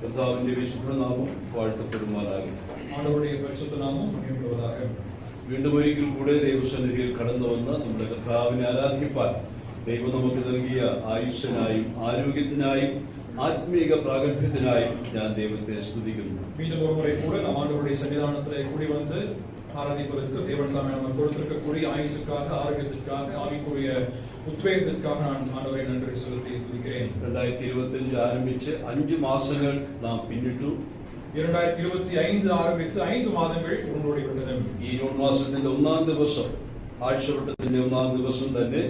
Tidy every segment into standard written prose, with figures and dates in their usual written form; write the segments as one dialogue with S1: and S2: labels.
S1: കർത്താവിന്റെ വിശുദ്ധനാമം വാഴ്ത്തപ്പെടുമാറാകട്ടെ.
S2: ആണ്ടവരുடைய പരിശുദ്ധ നാമം മഹിമപ്പെടുവதாக.
S1: വീണ്ടും ഒരിക്കൽ കൂടെ ദൈവസന്നിധിയിൽ കടന്നു വന്ന് നമ്മുടെ കർത്താവിനെ ആരാധിപ്പാൻ ദൈവം നമുക്ക് നൽകിയ ആയുഷ്യനായും ആരോഗ്യത്തിനായും ആത്മീക പ്രാഗൽഭ്യത്തിനായും ഞാൻ ദൈവത്തെ സ്തുതിക്കുന്നു.
S2: மீண்டும் ஒரு முறை கூட நாம் ஆண்டவருடைய சன்னிதானத்திலே கூடி வந்து ஆராதிப்பதற்கு தேவன் தாமே நமக்கு கொடுத்திருக்கக்கூடிய ஆயுசுக்காக, ஆரோக்கியத்திற்காக, ஆவிக்குரிய ഉദ്വേഗത്തിற்காக நான் ஆண்டவரை நன்றி செலுத்தி துதிக்கிறேன்.
S1: 2025 ആരംഭിച്ച് 5 മാസങ്ങൾ നാം പിന്നിട്ടു.
S2: 2025 ആരംഭിച്ച് 5 മാസങ്ങൾ ഉള്ളോടിവിട്ടത്.
S1: ഈ ജൂൺ മാസത്തിന്റെ 1-ാം ദിവസം, ആഴ്ചവട്ടത്തിന്റെ 1-ാം ദിവസം തന്നെ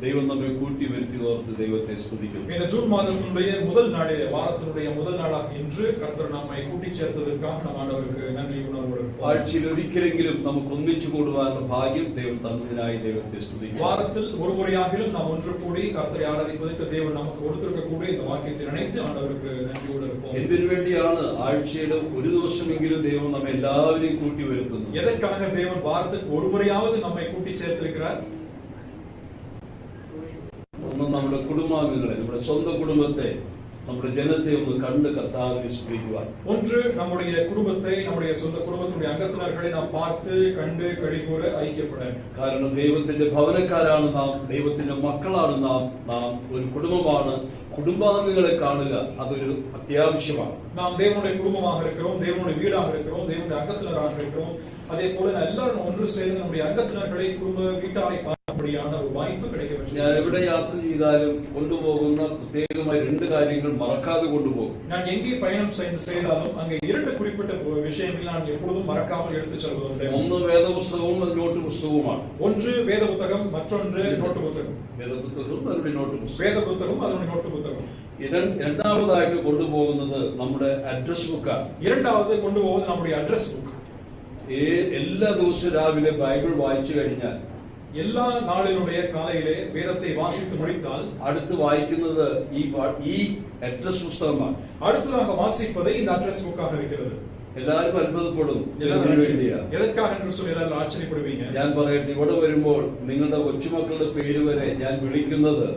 S1: ദൈവം നമ്മെ കൂട്ടി വരുത്തി ഓർത്ത് ദൈവത്തെ സ്തുതിക്കുന്നു.
S2: இந்த ஜூன் மாதத்தினுடைய முதல் நாளிலே, வாரத்தினுடைய முதல் நாளாக இன்று கர்த்தர் நம்மை கூட்டி சேர்த்ததற்காக நாம் ஆண்டவருக்கு நன்றி உணர்வோடு
S1: ആഴ്ചയിൽ ഒരിക്കലെങ്കിലും നമുക്ക് ഒന്നിച്ചു കൂടുവാനുള്ള ഭാഗ്യം ദൈവം തന്നതിനായി ദൈവത്തെ സ്തുതിക്കുന്നു.
S2: வாரத்தில் ஒரு முறையாகிலும் நாம் ஒன்று கூடி கர்த்தரை ஆராதிப்பதற்கு தேவன் நமக்கு கொடுத்திருக்கக்கூடிய இந்த வாக்கியத்தை நினைத்து ஆண்டவருக்கு நன்றியோடு இருப்போம்.
S1: എന്തിനു വേണ്ടിയാണ് ആഴ്ചയിൽ ഒരു ദിവസമെങ്കിലും ദൈവം നമ്മെ എല്ലാവരെയും കൂട്ടി വരുത്തുന്നത്?
S2: எதற்காக தேவன் வாரத்துக்கு ஒரு முறையாவது நம்மை கூட்டி சேர்த்திருக்கிறார்?
S1: ഒന്ന് നമ്മുടെ കുടുംബാംഗങ്ങളെ, നമ്മുടെ സ്വന്തം കുടുംബത്തെ, നമ്മുടെ ജനത്തെ ഒന്ന് കണ്ട് കർത്താവിനെ സ്തുതിക്കുവാൻ.
S2: ஒன்று நம்முடைய குடும்பத்தை, நம்முடைய சொந்த குடும்பத்துடைய അംഗത്തിനർകളെ നാം பார்த்து കണ്ട് കഴികൂற ഐക്യപ്പെടാൻ.
S1: കാരണം ദൈവത്തിന്റെ ഭവനക്കാരാണ് നാം, ദൈവത്തിന്റെ മക്കളാണ് നാം. നാം ഒരു കുടുംബമാണ്. കുടുംബാംഗങ്ങളെ കാണുക അതൊരു അത്യാവശ്യമാണ്.
S2: நாம் தேவனுடைய குடும்பமாக இருக்கிறோம், தேவனுடைய வீடாக இருக்கிறோம், தேவனுடைய அங்கத்தினராக இருக்கிறோம். அதே போல எல்லாரும் ஒன்று சேர்ந்து நம்முடைய அங்கத்தினர்களை, குடும்ப வீட்டாரை കാണാനുള്ള ഒരു വായ്പ கிடைக்கும்.
S1: ഞാൻ എവിടെ യാത്ര ചെയ്താലും കൊണ്ടുപോകുന്ന പ്രത്യേകമായ 2 കാര്യങ്ങൾ മറക്കാതെ കൊണ്ടുപോകും.
S2: நான் எங்கே பயணம் செய்தாலும் அங்கே 2 குறிப்பிட்ட விஷயங்கள் நான் எப்பொழுதும் மறக்காமல் எடுத்துச் செல்வதுண்டு.
S1: ഒന്ന് വേദപുസ്തകവും നോട്ട് പുസ്തകവുമാണ്.
S2: ஒன்று வேத புத்தகம், மற்றொன்று நோட்டு புத்தகம்.
S1: വേദപുസ്തകവും അതിന്റെ നോട്ട് പുസ്തകം.
S2: வேத புத்தகம், அதனுடைய நோட்டு புத்தகம்.
S1: രണ്ടാമതായിട്ട് കൊണ്ടുപോകുന്നത് നമ്മുടെ അഡ്രസ് ബുക്കാണ്.
S2: இரண்டாவது கொண்டு போவது நம்முடைய அட்ரஸ் புக்.
S1: എല്ലാ ദിവസവും രാവിലെ ബൈബിൾ വായിച്ചു കഴിഞ്ഞാൽ,
S2: எல்லா நாளினுடைய காலையிலே வேதத்தை வாசித்து முடித்தால்
S1: അടുത്ത് വായിക്കുന്നത് ഈ അഡ്രസ് പുസ്തകമാണ്.
S2: அடுத்ததாக வாசிப்பதே இந்த அட்ரஸ் புக்காக இருக்கிறது.
S1: എല്ലാവരും അത്ഭുതപ്പെടും.
S2: എதற்காக என்று சொல்லி எல்லாரும் ആശ്ചര്യപ്പെടുവீங்க.
S1: ഞാൻ പറയട്ടെ, ഇവിടെ വരുമ്പോൾ നിങ്ങളുടെ കൊച്ചുമക്കളുടെ പേര് വരെ ഞാൻ വിളിക്കുന്നത്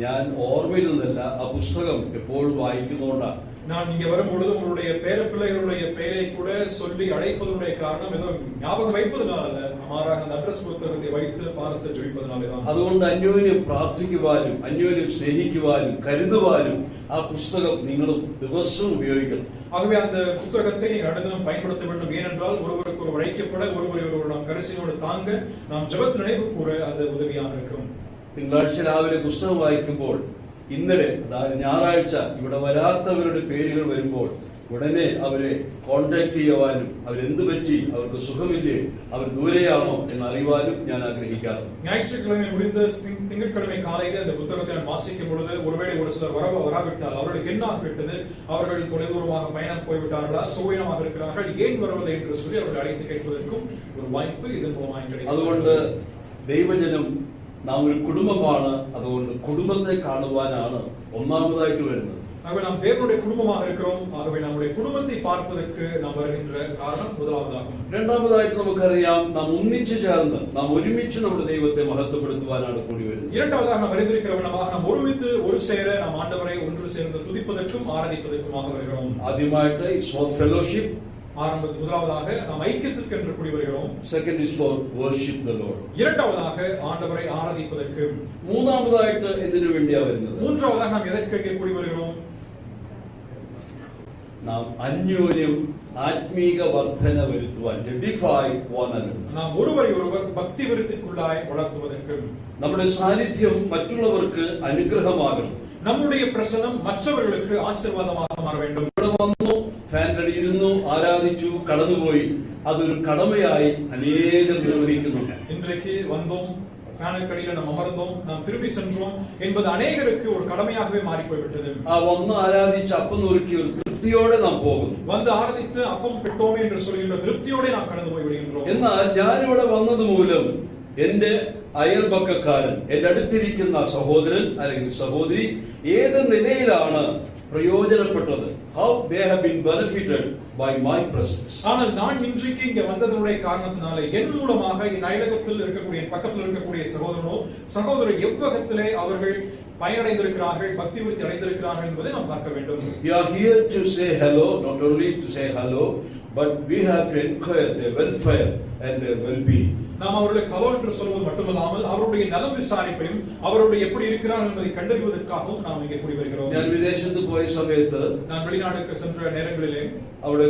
S1: ഞാൻ ഓർമ്മയിൽ നിന്നല്ല, ആ പുസ്തകം എപ്പോഴും വായിക്കുന്നതുകൊണ്ടാണ്.
S2: நான் இங்க வரும்பொழுது உங்களுடைய பேர பிள்ளைகளுடைய பெயரை கூட சொல்லி அழைப்பதனுடைய காரணம் ஏதோ ஞாபகம் வைப்பதனால அல்ல, மாறாக அந்த அட்ரஸ் புத்தகத்தை வைத்து பார்த்து ஜெபிப்பதனாலதான்.
S1: അതുകൊണ്ട് അന്യോന്യം പ്രാർത്ഥിക്കുവാനും അന്യോന്യം സ്നേഹിക്കുവാനും കരുതുവാനും ആ പുസ്തകം നിങ്ങൾ ദിവസവും ഉപയോഗിക്കണം.
S2: ஆகவே அந்த புத்தகத்தை நீங்கள் அனுதினம் பயன்படுத்த வேண்டும். ஏனென்றால் ஒருவருக்கு ஒரு அழைக்கப்பட, ஒருவரை நாம் கரிசனையோடு தாங்க, நாம் ஜெபத்து நினைவு கூற அது உதவியாக இருக்கும்.
S1: തിങ്കളാഴ്ച രാവിലെ പുസ്തകം വായിക്കുമ്പോൾ, ഇന്നലെ അതായത് ഞായറാഴ്ച ഇവിടെ വരാത്തവരുടെ പേരുകൾ വരുമ്പോൾ ഉടനെ അവരെ കോൺടാക്ട് ചെയ്യുവാനും, അവരെന്ത് പറ്റി, അവർക്ക് സുഖമില്ലേ, അവർ ദൂരെയാണോ എന്ന് അറിയുവാനും ഞാൻ ആഗ്രഹിക്കാറുണ്ട്.
S2: ஞாயிற்றுக்கிழமை முடிந்த திங்கட்கிழமை காலையில் அந்த புத்தகத்தை நான் வாசிக்கும் பொழுது, ஒருவேளை ஒரு சிலர் வராவிட்டால் அவர்களுக்கு என்ன ஆகிவிட்டது, அவர்கள் தொலைதூரமாக பயணம் போய்விட்டார்களா, சுயமாக இருக்கிறார்கள், ஏன் வரவில்லை என்று சொல்லி அவர்கள் அழைத்து கேட்பதற்கும் ஒரு வாய்ப்பு இதன் மூலமாக கிடைக்கும்.
S1: അതുകൊണ്ട് ദൈവജനം നാം ഒരു കുടുംബമാണ്. അതുകൊണ്ട് കുടുംബത്തെ കാണുവാനാണ് ഒന്നാമതായിട്ട് വരുന്നത്.
S2: ஆகவே நாம் தேவனுடைய குடும்பமாக இருக்கிறோம். ஆகவே நம்முடைய குடும்பத்தை பார்ப்பதற்கு நாம் வருகின்ற காரணம் முதலாவதாகும்.
S1: രണ്ടാമതായിട്ട് നമുക്കറിയാം, നാം ഒന്നിച്ചു ചേർന്ന്, നാം ഒരുമിച്ച് നമ്മുടെ ദൈവത്തെ മഹത്വപ്പെടുത്തുവാനാണ് കൂടി വരുന്നത്.
S2: இரண்டாவதாக நாம் வருகிறவனமாக நாம் ஒருமித்து ஒரு சேர நாம் ஆண்டவரை ஒன்று சேர்ந்து துதிப்பதற்கும் ஆராதிப்பதற்குமாக வருகிறோம்.
S1: ആദ്യമായിട്ട് ഇറ്റ്സ് ഫോർ ഫെലോഷിപ്പ്.
S2: முதலாவதாக நாம் ஐக்கியத்திற்கு என்று கூடி வருகிறோம்.
S1: Second is for worship the Lord.
S2: இரண்டாவதாக ஆண்டவரை ஆராதிப்பதற்கு.
S1: മൂന്നാമതായിട്ട് എന്തിനു വേണ്ടിയാ വരുന്നത്?
S2: மூன்றாவதாக நாம் எதற்காக கூடி வருகிறோம்?
S1: നാം അന്യോന്യം ആത്മീക വർധന വരുത്തുവാൻ, എഡിഫൈ വൺ അനദർ.
S2: നാം ஒருவரை ஒருவர் பக்தி விருத்திக்குள்ளாய் வளர்த்துவதற்கு.
S1: നമ്മുടെ സാന്നിധ്യം മറ്റുള്ളവർക്ക് അനുഗ്രഹമാകണം.
S2: நம்முடைய பிரசன்னம் மற்றவர்களுக்கு ஆசீர்வாதமாக மாற வேண்டும்.
S1: ഇവിടെ വന്നു, ഫാനിൽ ഇരുന്നു, ആരാധിച്ചു, കടന്നുപോയി, അതൊരു കടമയായി അനേകം നിർവഹിക്കുന്നുണ്ട്.
S2: இன்றைக்கு வந்தோம், ஃபேனுக்கடியில் நாம் அமர்ந்தோம், நாம் திரும்பி சென்றோம் என்பது அநேகருக்கு ஒரு கடமையாகவே மாறி போய்விட்டது.
S1: വന്ന് ആരാധിച്ച് അപ്പം നുറുക്കി ഒരു തൃപ്തിയോടെ നാം പോകുന്നു.
S2: வந்து ആരാധിച്ച് അപ്പം കിട്ടോമേ എന്ന് சொல்லுகின்ற തൃപ്തിയോടെ നാം കടന്നു പോയി വിടുகின்றோம்.
S1: എന്നാൽ ഞാനിവിടെ വന്നത് മൂലം എന്റെ അയൽപക്കക്കാരൻ, എന്റെ അടുത്തിരിക്കുന്ന സഹോദരൻ അല്ലെങ്കിൽ സഹോദരി ഏത് നിലയിലാണ് പ്രയോജനപ്പെട്ടത്? How they have been benefited by my presence.
S2: ஆனால் நான் இன்றைக்கு இங்க வந்ததனுடைய காரணத்தினால என் மூலமாக இந்த அயலகத்தில் இருக்கக்கூடிய, பக்கத்தில் இருக்கக்கூடிய சகோதரனோ சகோதரர் எவ்வகத்திலே அவர்கள் பயனடைந்திருக்கிறார்கள், பக்தி விருத்தி அடைந்திருக்கிறார்கள் என்பதை நாம் பார்க்க வேண்டும்.
S1: We are here to say hello, not only to say hello, but we have to inquire their welfare and their well-being.
S2: நாம் அவர்களுக்கு ஹலோ என்று சொல்வது மட்டுமல்லாமல் அவருடைய நலம் விசாரிப்பையும் அவருடைய எப்படி இருக்கிறார் என்பதை கண்டறிவதற்காகவும் நாம் இங்கே கூடி வருகிறோம்.
S1: ഞാൻ വിദേശത്ത് പോയ സമയത്ത്
S2: நான் வெளிநாடுக்கு சென்ற நேரங்களிலே
S1: അവിടെ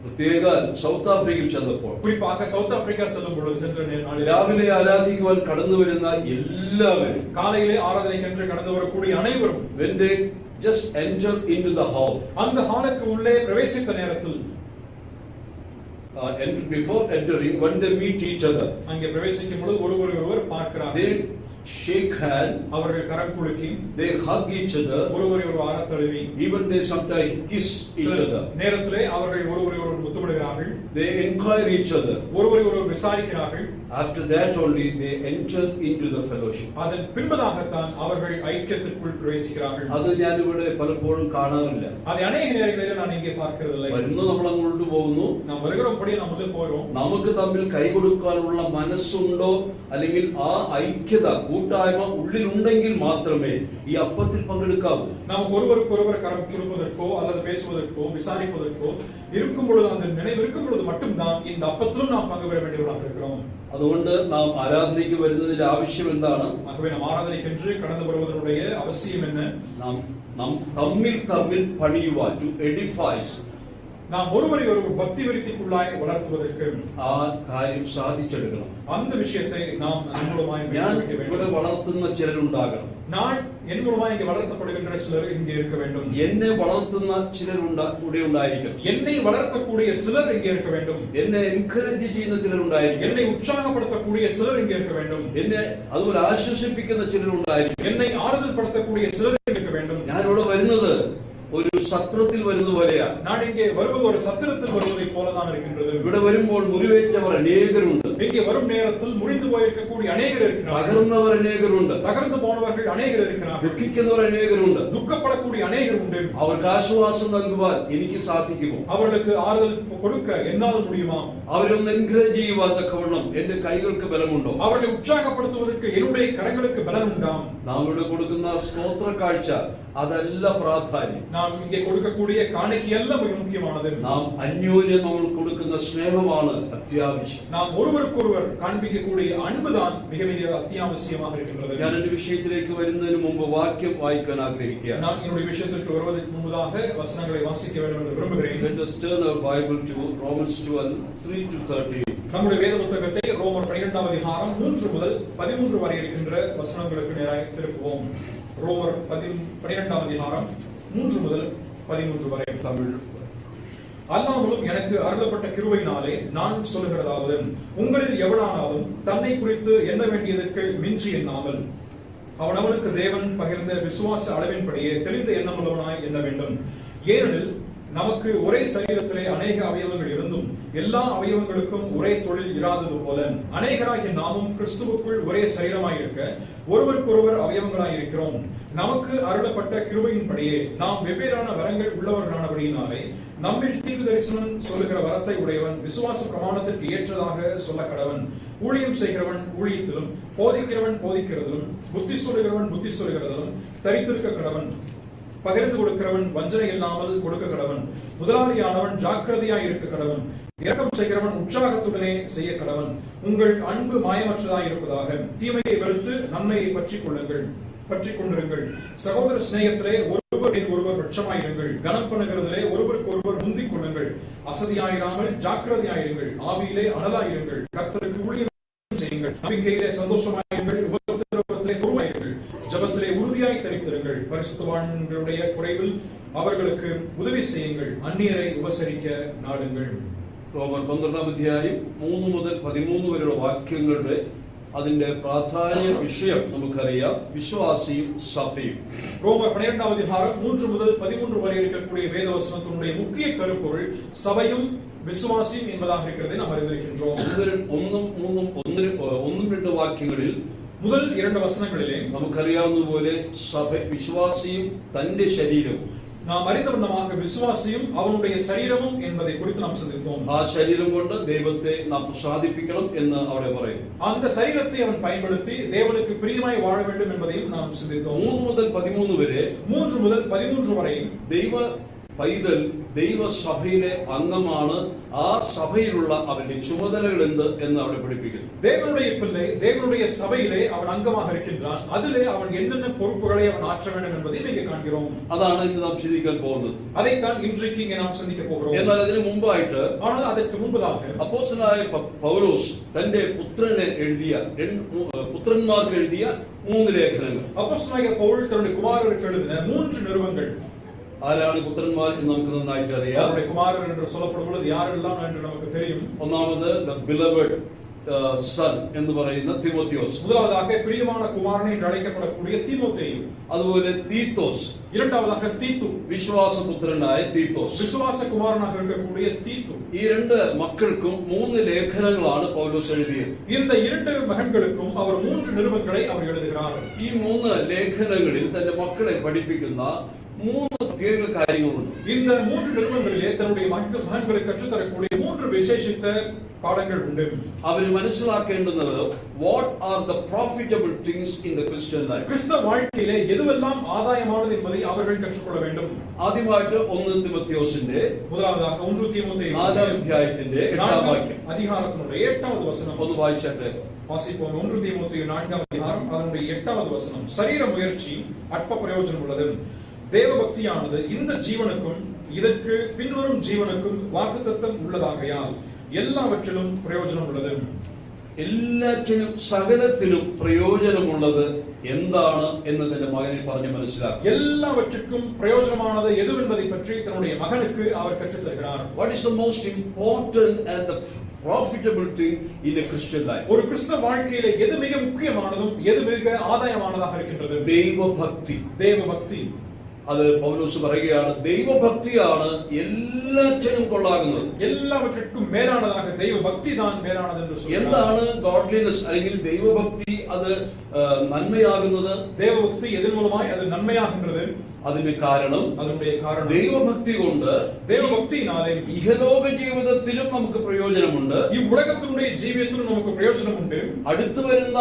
S1: പ്രത്യേക സൗത്ത് ആഫ്രിക്കയിൽ ചെന്നപ്പോൾ
S2: குறிப்பாக சவுத் ஆப்பிரிக்கா செல்லும் பொழுது சென்ற நாளில்
S1: രാവിലെ ആരാധിക്കുവാൻ കടന്നു വരുന്ന എല്ലാവരും
S2: காலையிலே ஆராதனைக்கென்று கடந்து வரக்கூடிய அனைவரும்
S1: when they just enter into the hall,
S2: அந்த ஹாலுக்கு உள்ளே பிரவேசித்த நேரத்தில்
S1: before entering, when they meet each other,
S2: அங்கே பிரவேசிக்கும் பொழுது ஒருவர் பார்க்கிறார்கள்.
S1: they shake hand,
S2: அவர்கள் கரம் குலுக்கி,
S1: they hug each other,
S2: ஒருவரை ஆரத் தழுவி,
S1: even they sometimes kiss each other.
S2: நேரத்திலே அவர்கள் ஒருவரை முத்தமிடுகிறார்கள்.
S1: They inquire each other.
S2: ஒருவரை விசாரிக்கிறார்கள்.
S1: After that only they enter into the fellowship.
S2: அதன் பின்பதாகத்தான் அவர்கள் ஐக்கியத்திற்குள் பிரவேசிக்கிறார்கள்.
S1: അത് ഞാൻ ഇവിടെ പലപ്പോഴും കാണാറില്ല.
S2: அதை அநேக நேரங்களில் நான் இங்கே பார்க்கிறதில்லை.
S1: വരുന്നു, നമ്മൾ അങ്ങോട്ട് പോകുന്നു,
S2: நாம் வருகிறோம்படி நாம் உள்ளே போகிறோம்.
S1: നമുക്ക് തമ്മിൽ കൈ കൊടുക്കാനുള്ള മനസ്സുണ്ടോ അല്ലെങ്കിൽ ആ ഐക്യത കൂട്ടായ്മ ഉള്ളിലുണ്ടെങ്കിൽ മാത്രമേ ഈ അപ്പത്തിൽ പങ്കെടുക്കാവൂ.
S2: நாம் ஒருவருக்கொருவர் கரம் கொடுப்பதற்கோ அல்லது பேசுவதற்கோ விசாரிப்பதற்கோ இருக்கும் பொழுது, அந்த நினைவு இருக்கும் பொழுது மட்டும்தான் இந்த அப்பத்திலும் நாம் பங்கு பெற வேண்டியவர்களாக இருக்கிறோம்.
S1: അതുകൊണ്ട് നാം ആരാധനയ്ക്ക് വരുന്നതിന്റെ ആവശ്യം എന്താണ്?
S2: ஆகவே நாம் ஆராதனைக்கென்று கடந்து வருவதனுடைய அவசியம் என்ன?
S1: നാം തമ്മിൽ തമ്മിൽ പണിയുവാൻ, to edify,
S2: நாம் ஒருவரை ஒருவர் பக்தி விருத்திக்குள்ளாய் வளர்த்துவதற்கு
S1: ആ കാര്യം സാധിച്ചെടുക്കണം.
S2: அந்த விஷயத்தை நாம் அனுகூலமாய்
S1: ഞാൻ
S2: வைக்க
S1: ഇവിടെ
S2: வேண்டும்.
S1: വളർത്തുന്ന ചിലരുണ്ടാകണം.
S2: நான் என் மூலமாக இங்கே வளர்த்தப்படுகின்ற சிலர் இங்கே இருக்க வேண்டும்.
S1: എന്നെ വളർത്തുന്ന ഇവിടെ ഉണ്ടായിരിക്കണം.
S2: என்னை வளர்த்தக்கூடிய சிலர் இங்கே இருக்க வேண்டும்.
S1: എന്നെ എൻകറേജ് ചെയ്യുന്ന ചിലരുണ്ടായിരിക്കും.
S2: என்னை உற்சாகப்படுத்தக்கூடிய சிலர் இங்கே இருக்க வேண்டும்.
S1: എന്നെ അതുപോലെ ആശ്വസിപ്പിക്കുന്ന ചിലരുണ്ടായിരിക്കും.
S2: என்னை ஆறுதல் படுத்தக்கூடிய சிலர் இங்கே இருக்க வேண்டும்.
S1: ഞാൻ ഇവിടെ വരുന്നത് ഒരു സത്രത്തിൽ വരുന്ന പോലെയാ.
S2: நான் இங்கே வருவது ஒரு சத்திரத்தில் வருவதை போலதான் இருக்கின்றது.
S1: ഇവിടെ വരുമ്പോൾ മുറിവേറ്റവർ അനേകരുണ്ട്.
S2: இங்கே வரும் நேரத்தில் முடிந்து போயிருக்கக்கூடிய அநேகர் இருக்கிறார்கள்.
S1: തകർന്നവർ അനേകരുണ്ട്.
S2: தகர்ந்து போனவர்கள் அநேகர் இருக்கிறார்கள்.
S1: ദുഃഖിക്കുന്നവർ അനേകരുണ്ട്.
S2: துக்கப்படக்கூடிய அநேகர் உண்டு.
S1: അവർക്ക് ആശ്വാസം നൽകുവാൻ എനിക്ക് സാധിക്കുമോ?
S2: அவர்களுக்கு ஆறுதல் கொடுக்க என்னால் முடியுமா?
S1: അവരൊന്ന് എൻകറേജ് ചെയ്യുവാൻ തക്കവണ്ണം എന്റെ കൈകൾക്ക് ബലമുണ്ടോ?
S2: அவர்களை உற்சாகப்படுத்துவதற்கு என்னுடைய கரங்களுக்கு பலம் உண்டாம்.
S1: നാം ഇവിടെ കൊടുക്കുന്ന സ്തോത്ര കാഴ്ച അതല്ല പ്രാധാന്യം.
S2: நாம் இங்கே கொடுக்கக்கூடிய காணிக்கை எல்லாம் மிக முக்கியமானது.
S1: നാം അന്യോന്യം നമ്മൾ കൊടുക്കുന്ന സ്നേഹമാണ് അത്യാവശ്യം.
S2: நாம் ஒருவருக்கொருவர் காண்பிக்கக்கூடிய அன்புதான் மிக மிக அத்தியாவசியமாக இருக்கின்றது.
S1: ഞാൻ എന്റെ വിഷയത്തിലേക്ക് വരുന്നതിന് മുമ്പ് വാക്യം വായിക്കാൻ ആഗ്രഹിക്കുകയാണ്.
S2: நான் என்னுடைய விஷயத்திற்கு வருவதற்கு முன்பதாக வசனங்களை வாசிக்க வேண்டும் என்று விரும்புகிறேன்.
S1: Let us turn our Bible to Romans 12:3-13.
S2: நம்முடைய வேத புத்தகத்தை ரோமர் 12ஆம் அதிகாரம் 3 முதல் 13 வரை இருக்கின்ற வசனங்களுக்கு நேராக திருப்புவோம். ரோமர் 12ஆம் அதிகாரம் 3 முதல் 13 வரை.
S1: தமிழ்.
S2: அல்லாமலும் எனக்கு அருளப்பட்ட கிருபையினாலே நான் சொல்லுகிறதாவது, உங்களில் எவனானாலும் தன்னை குறித்து எண்ண வேண்டியதற்கு மிஞ்சி எண்ணாமல் அவனவனுக்கு தேவன் பகிர்ந்த விசுவாச அளவின்படியே தெளிந்த எண்ணமுள்ளவனாய் எண்ண வேண்டும். ஏனெனில் நமக்கு ஒரே சரீரத்திலே அநேக அவயவங்கள் இருந்தும் எல்லா அவயவங்களுக்கும் ஒரே தொழில் இராதது போல அநேகராகிய நாமும் கிறிஸ்துவுக்குள் ஒரே சரீரமாயிருக்க ஒருவருக்கொருவர் அவயவங்களாயிருக்கிறோம். நமக்கு அருளப்பட்ட கிருபையின்படியே நாம் வெவ்வேறான வரங்கள் உள்ளவர்களானபடியினாலே நம்மில் தீர்க்க தரிசனம் சொல்லுகிற வரத்தை உடையவன் விசுவாச பிரமாணத்திற்கு ஏற்றதாக சொல்ல கடவன். ஊழியம் செய்கிறவன் ஊழியத்திலும், போதிக்கிறவன் போதிக்கிறதிலும், புத்தி சொல்லுகிறவன் புத்தி சொல்லுகிறதிலும் தரித்திருக்க கடவன். பகிர்ந்து கொடுக்கிறவன் வஞ்சனை இல்லாமல் கொடுக்க கடவன். முதலாளியானவன் ஜாக்கிரதையாய் இருக்க கடவன். இரக்கம் செய்கிறவன் உற்சாகத்துடனே செய்ய கடவன். உங்கள் அன்பு மாயமற்றதாய் இருப்பதாக. தீமையை வெறுத்து நன்மையை பற்றிக் கொண்டிருங்கள். சகோதர சிநேகத்திலே ஒருவரின் ஒருவர் பட்சமாயிருங்கள். கனம் பண்ணுகிறதிலே ஒருவருக்கு ஒருவர் முந்திக் கொள்ளுங்கள். அசதியாயிராமல் ஜாக்கிரதையாயிருங்கள். ஆவியிலே அனலாயிருங்கள். கர்த்தருக்கு ஊழியம் செய்யுங்கள். நம்பிக்கையிலே சந்தோஷமாயிருங்கள். உபத்திரவத்திலே பொறுமையாயிருங்கள். ஜபத்திலே உறுதியாய் தரித்திருங்கள். பரிசுத்தவான்களுடைய குறைவில் அவர்களுக்கு உதவி செய்யுங்கள். அந்நியரை உபசரிக்க நாடுங்கள்.
S1: റോമർ 12-ാം അധ്യായം 3 മുതൽ 13 വരെയുള്ള വാക്യങ്ങളുടെ അതിന്റെ പ്രാധാന്യ വിഷയം നമുക്കറിയാം. വിശ്വാസിയും സഭയും.
S2: ரோமர் 12ஆம் அதிகாரம் 3 முதல் 13 வரை இருக்கக்கூடிய வேத வசனத்தினுடைய முக்கிய கருப்பொருள் சபையும் விசுவாசியும் என்பதாக இருக்கிறதை நாம் அறிந்திருக்கின்றோம். ഒന്നും രണ്ട് വാക്യങ്ങളിൽ முதல் 2 வசனங்களிலே
S1: നമുക്കറിയാവുന്നതുപോലെ സഭ വിശ്വാസിയും തന്റെ ശരീരവും
S2: நாம் அறிந்தவண்ணமாக விசுவாசியும் அவனுடைய சரீரமும் என்பதை குறித்து நாம் சிந்தித்தோம்.
S1: ആ ശരീരം കൊണ്ട് ദൈവത്തെ നാം പ്രസാദിപ്പിക്കണം എന്ന് അവിടെ പറയും.
S2: அந்த சரீரத்தை அவன் பயன்படுத்தி தேவனுக்கு பிரியமாய் வாழ வேண்டும் என்பதையும் நாம் சிந்தித்தோம்.
S1: 3 മുതൽ 13 വരെ
S2: 3 முதல் 13 வரை
S1: ദൈവ പൈതൽ ദൈവസഭയിലെ അംഗമാണ്. ആ സഭയിലുള്ള അവന്റെ ചുമതലകൾ എന്ത് എന്ന് അവിടെ പഠിപ്പിക്കുന്നു.
S2: தேவனுடைய பிள்ளை தேவனுடைய சபையிலே அவன் அங்கமாக இருக்கின்றான். அதிலே அவன் என்னென்ன பொறுப்புகளை அவன் ஆற்ற வேண்டும் என்பதை இங்கே காண்கிறோம்.
S1: അതാണ് ഇന്ന് നാം ചിന്തിക്കാൻ പോകുന്നത്.
S2: அதைத்தான் இன்றைக்கு இங்கே நாம் சிந்திக்க போகிறோம்.
S1: എന്നാൽ അതിനു മുമ്പായിട്ട്
S2: ஆனால் அதற்கு முன்பதாக
S1: അപ്പോസ്തലനായ പൗലോസ് തന്റെ പുത്രന്മാർക്ക് എഴുതിയ 3 ലേഖനങ്ങൾ.
S2: அப்போஸ்தலனாகிய பவுல் தன்னுடைய குமாரருக்கு எழுதின 3 நிருபங்கள்.
S1: ആരാണ് പുത്രന്മാർ എന്ന് നമുക്ക് നന്നായിട്ട് അറിയാം.
S2: அவருடைய குமாரர் என்று சொல்லப்படும் பொழுது யாரெல்லாம் என்று நமக்கு தெரியும்.
S1: ഒന്നാമത് the beloved son എന്ന് പറയുന്ന തിമോത്തിയോസ്.
S2: முதலாவதாக பிரியமான குமாரன் என்று அழைக்கப்படக்கூடிய தீமோத்தேயு.
S1: അതുപോലെ തീത്തോസ്.
S2: இரண்டாவதாக தீத்து,
S1: വിശ്വാസപുത്രനായ തീത്തോസ്.
S2: விசுவாச குமாரனாக இருக்கக்கூடிய தீத்து.
S1: ഈ 2 മക്കൾക്കും 3 ലേഖനങ്ങളാണ് പൗലോസ് എഴുതിയത്.
S2: இந்த 2 மகன்களுக்கும் அவர் 3 நிருபங்களை அவர் எழுதுகிறார்.
S1: ഈ 3 ലേഖനങ്ങളിൽ തന്റെ മക്കളെ പഠിപ്പിക്കുന്ന 3 പ്രത്യേക കാര്യങ്ങളുണ്ട്.
S2: இந்த 3 நிருபங்களிலே தன்னுடைய மகன்களுக்கு கற்றுத்தரக்கூடிய 3 விசேஷித்த பாடங்கள் உண்டு.
S1: അവർ മനസ്സിലാക്കേണ്ടുന്നത് what are the profitable things in the Christian life.
S2: கிறிஸ்தவ வாழ்க்கையிலே எதுவெல்லாம் ஆதாயமானது என்பதை அவர்கள் கற்றுக்கொள்ள வேண்டும்.
S1: ആദ്യമായിട്ട് 1 തിമോത്തിയോസിന്റെ
S2: முதலாவதாக 1 தீமோத்தேயு
S1: 4 അധ്യായത്തിന്റെ 8 വാക്യം
S2: அதிகாரத்தினுடைய 8வது வசனம்
S1: ഒന്ന് വായിച്ചട്ടെ.
S2: வாசிப்போம். 1 தீமோத்தேயு 4 அதிகாரம் அதனுடைய 8வது வசனம். சரீர முயற்சி அற்ப பிரயோஜனம் உள்ளது. தேவ பக்தியானது இந்த ஜீவனுக்கும் இதற்கு பின்வரும் ஜீவனுக்கும் வாக்குத்தத்தம் உள்ளதாகையால் எல்லாவற்றிலும் பிரயோஜனம் உள்ளது.
S1: എല്ലാറ്റിനും സകലത്തിനും പ്രയോജനമുള്ളത് എന്താണ് എന്ന് തന്റെ മകനെ പറഞ്ഞ് മനസ്സിലാക്കി.
S2: எல்லாவற்றுக்கும் பிரயோஜனமானது எதுவென்பதை பற்றி தன்னுடைய மகனுக்கு அவர் கற்றுத் தருகிறார்.
S1: What is the most important and the profitable thing in a Christian life?
S2: ஒரு கிறிஸ்தவ வாழ்க்கையிலே எது மிக முக்கியமானதும் எது மிக ஆதாயமானதாக இருக்கின்றது?
S1: ദൈവഭക്തി.
S2: தேவ பக்தி.
S1: അത് പൗലോസ് പറയുകയാണ്, ദൈവഭക്തിയാണ് എല്ലാറ്റിനും കൊള്ളാകുന്നത്.
S2: எல்லாவற்றிற்கும் மேலானதாக தெய்வ பக்தி தான் மேலானது என்று சொல்றார்.
S1: എന്താണ് ഗോഡ്ലിനെസ് അല്ലെങ്കിൽ ദൈവഭക്തി അത് നന്മയാകുന്നത്?
S2: தேவபக்தி எதன் மூலமாய் அது நன்மையாகின்றது?
S1: അതിന് കാരണം ദൈവഭക്തി കൊണ്ട്
S2: தேவபக்தியினாலே
S1: ഇഹലോക ജീവിതത്തിലും നമുക്ക് പ്രയോജനമുണ്ട്.
S2: இவ்வுலகத்தினுடைய ஜீவியத்திலும் நமக்கு பிரயோஜனம் உண்டு.
S1: അടുത്തു വരുന്ന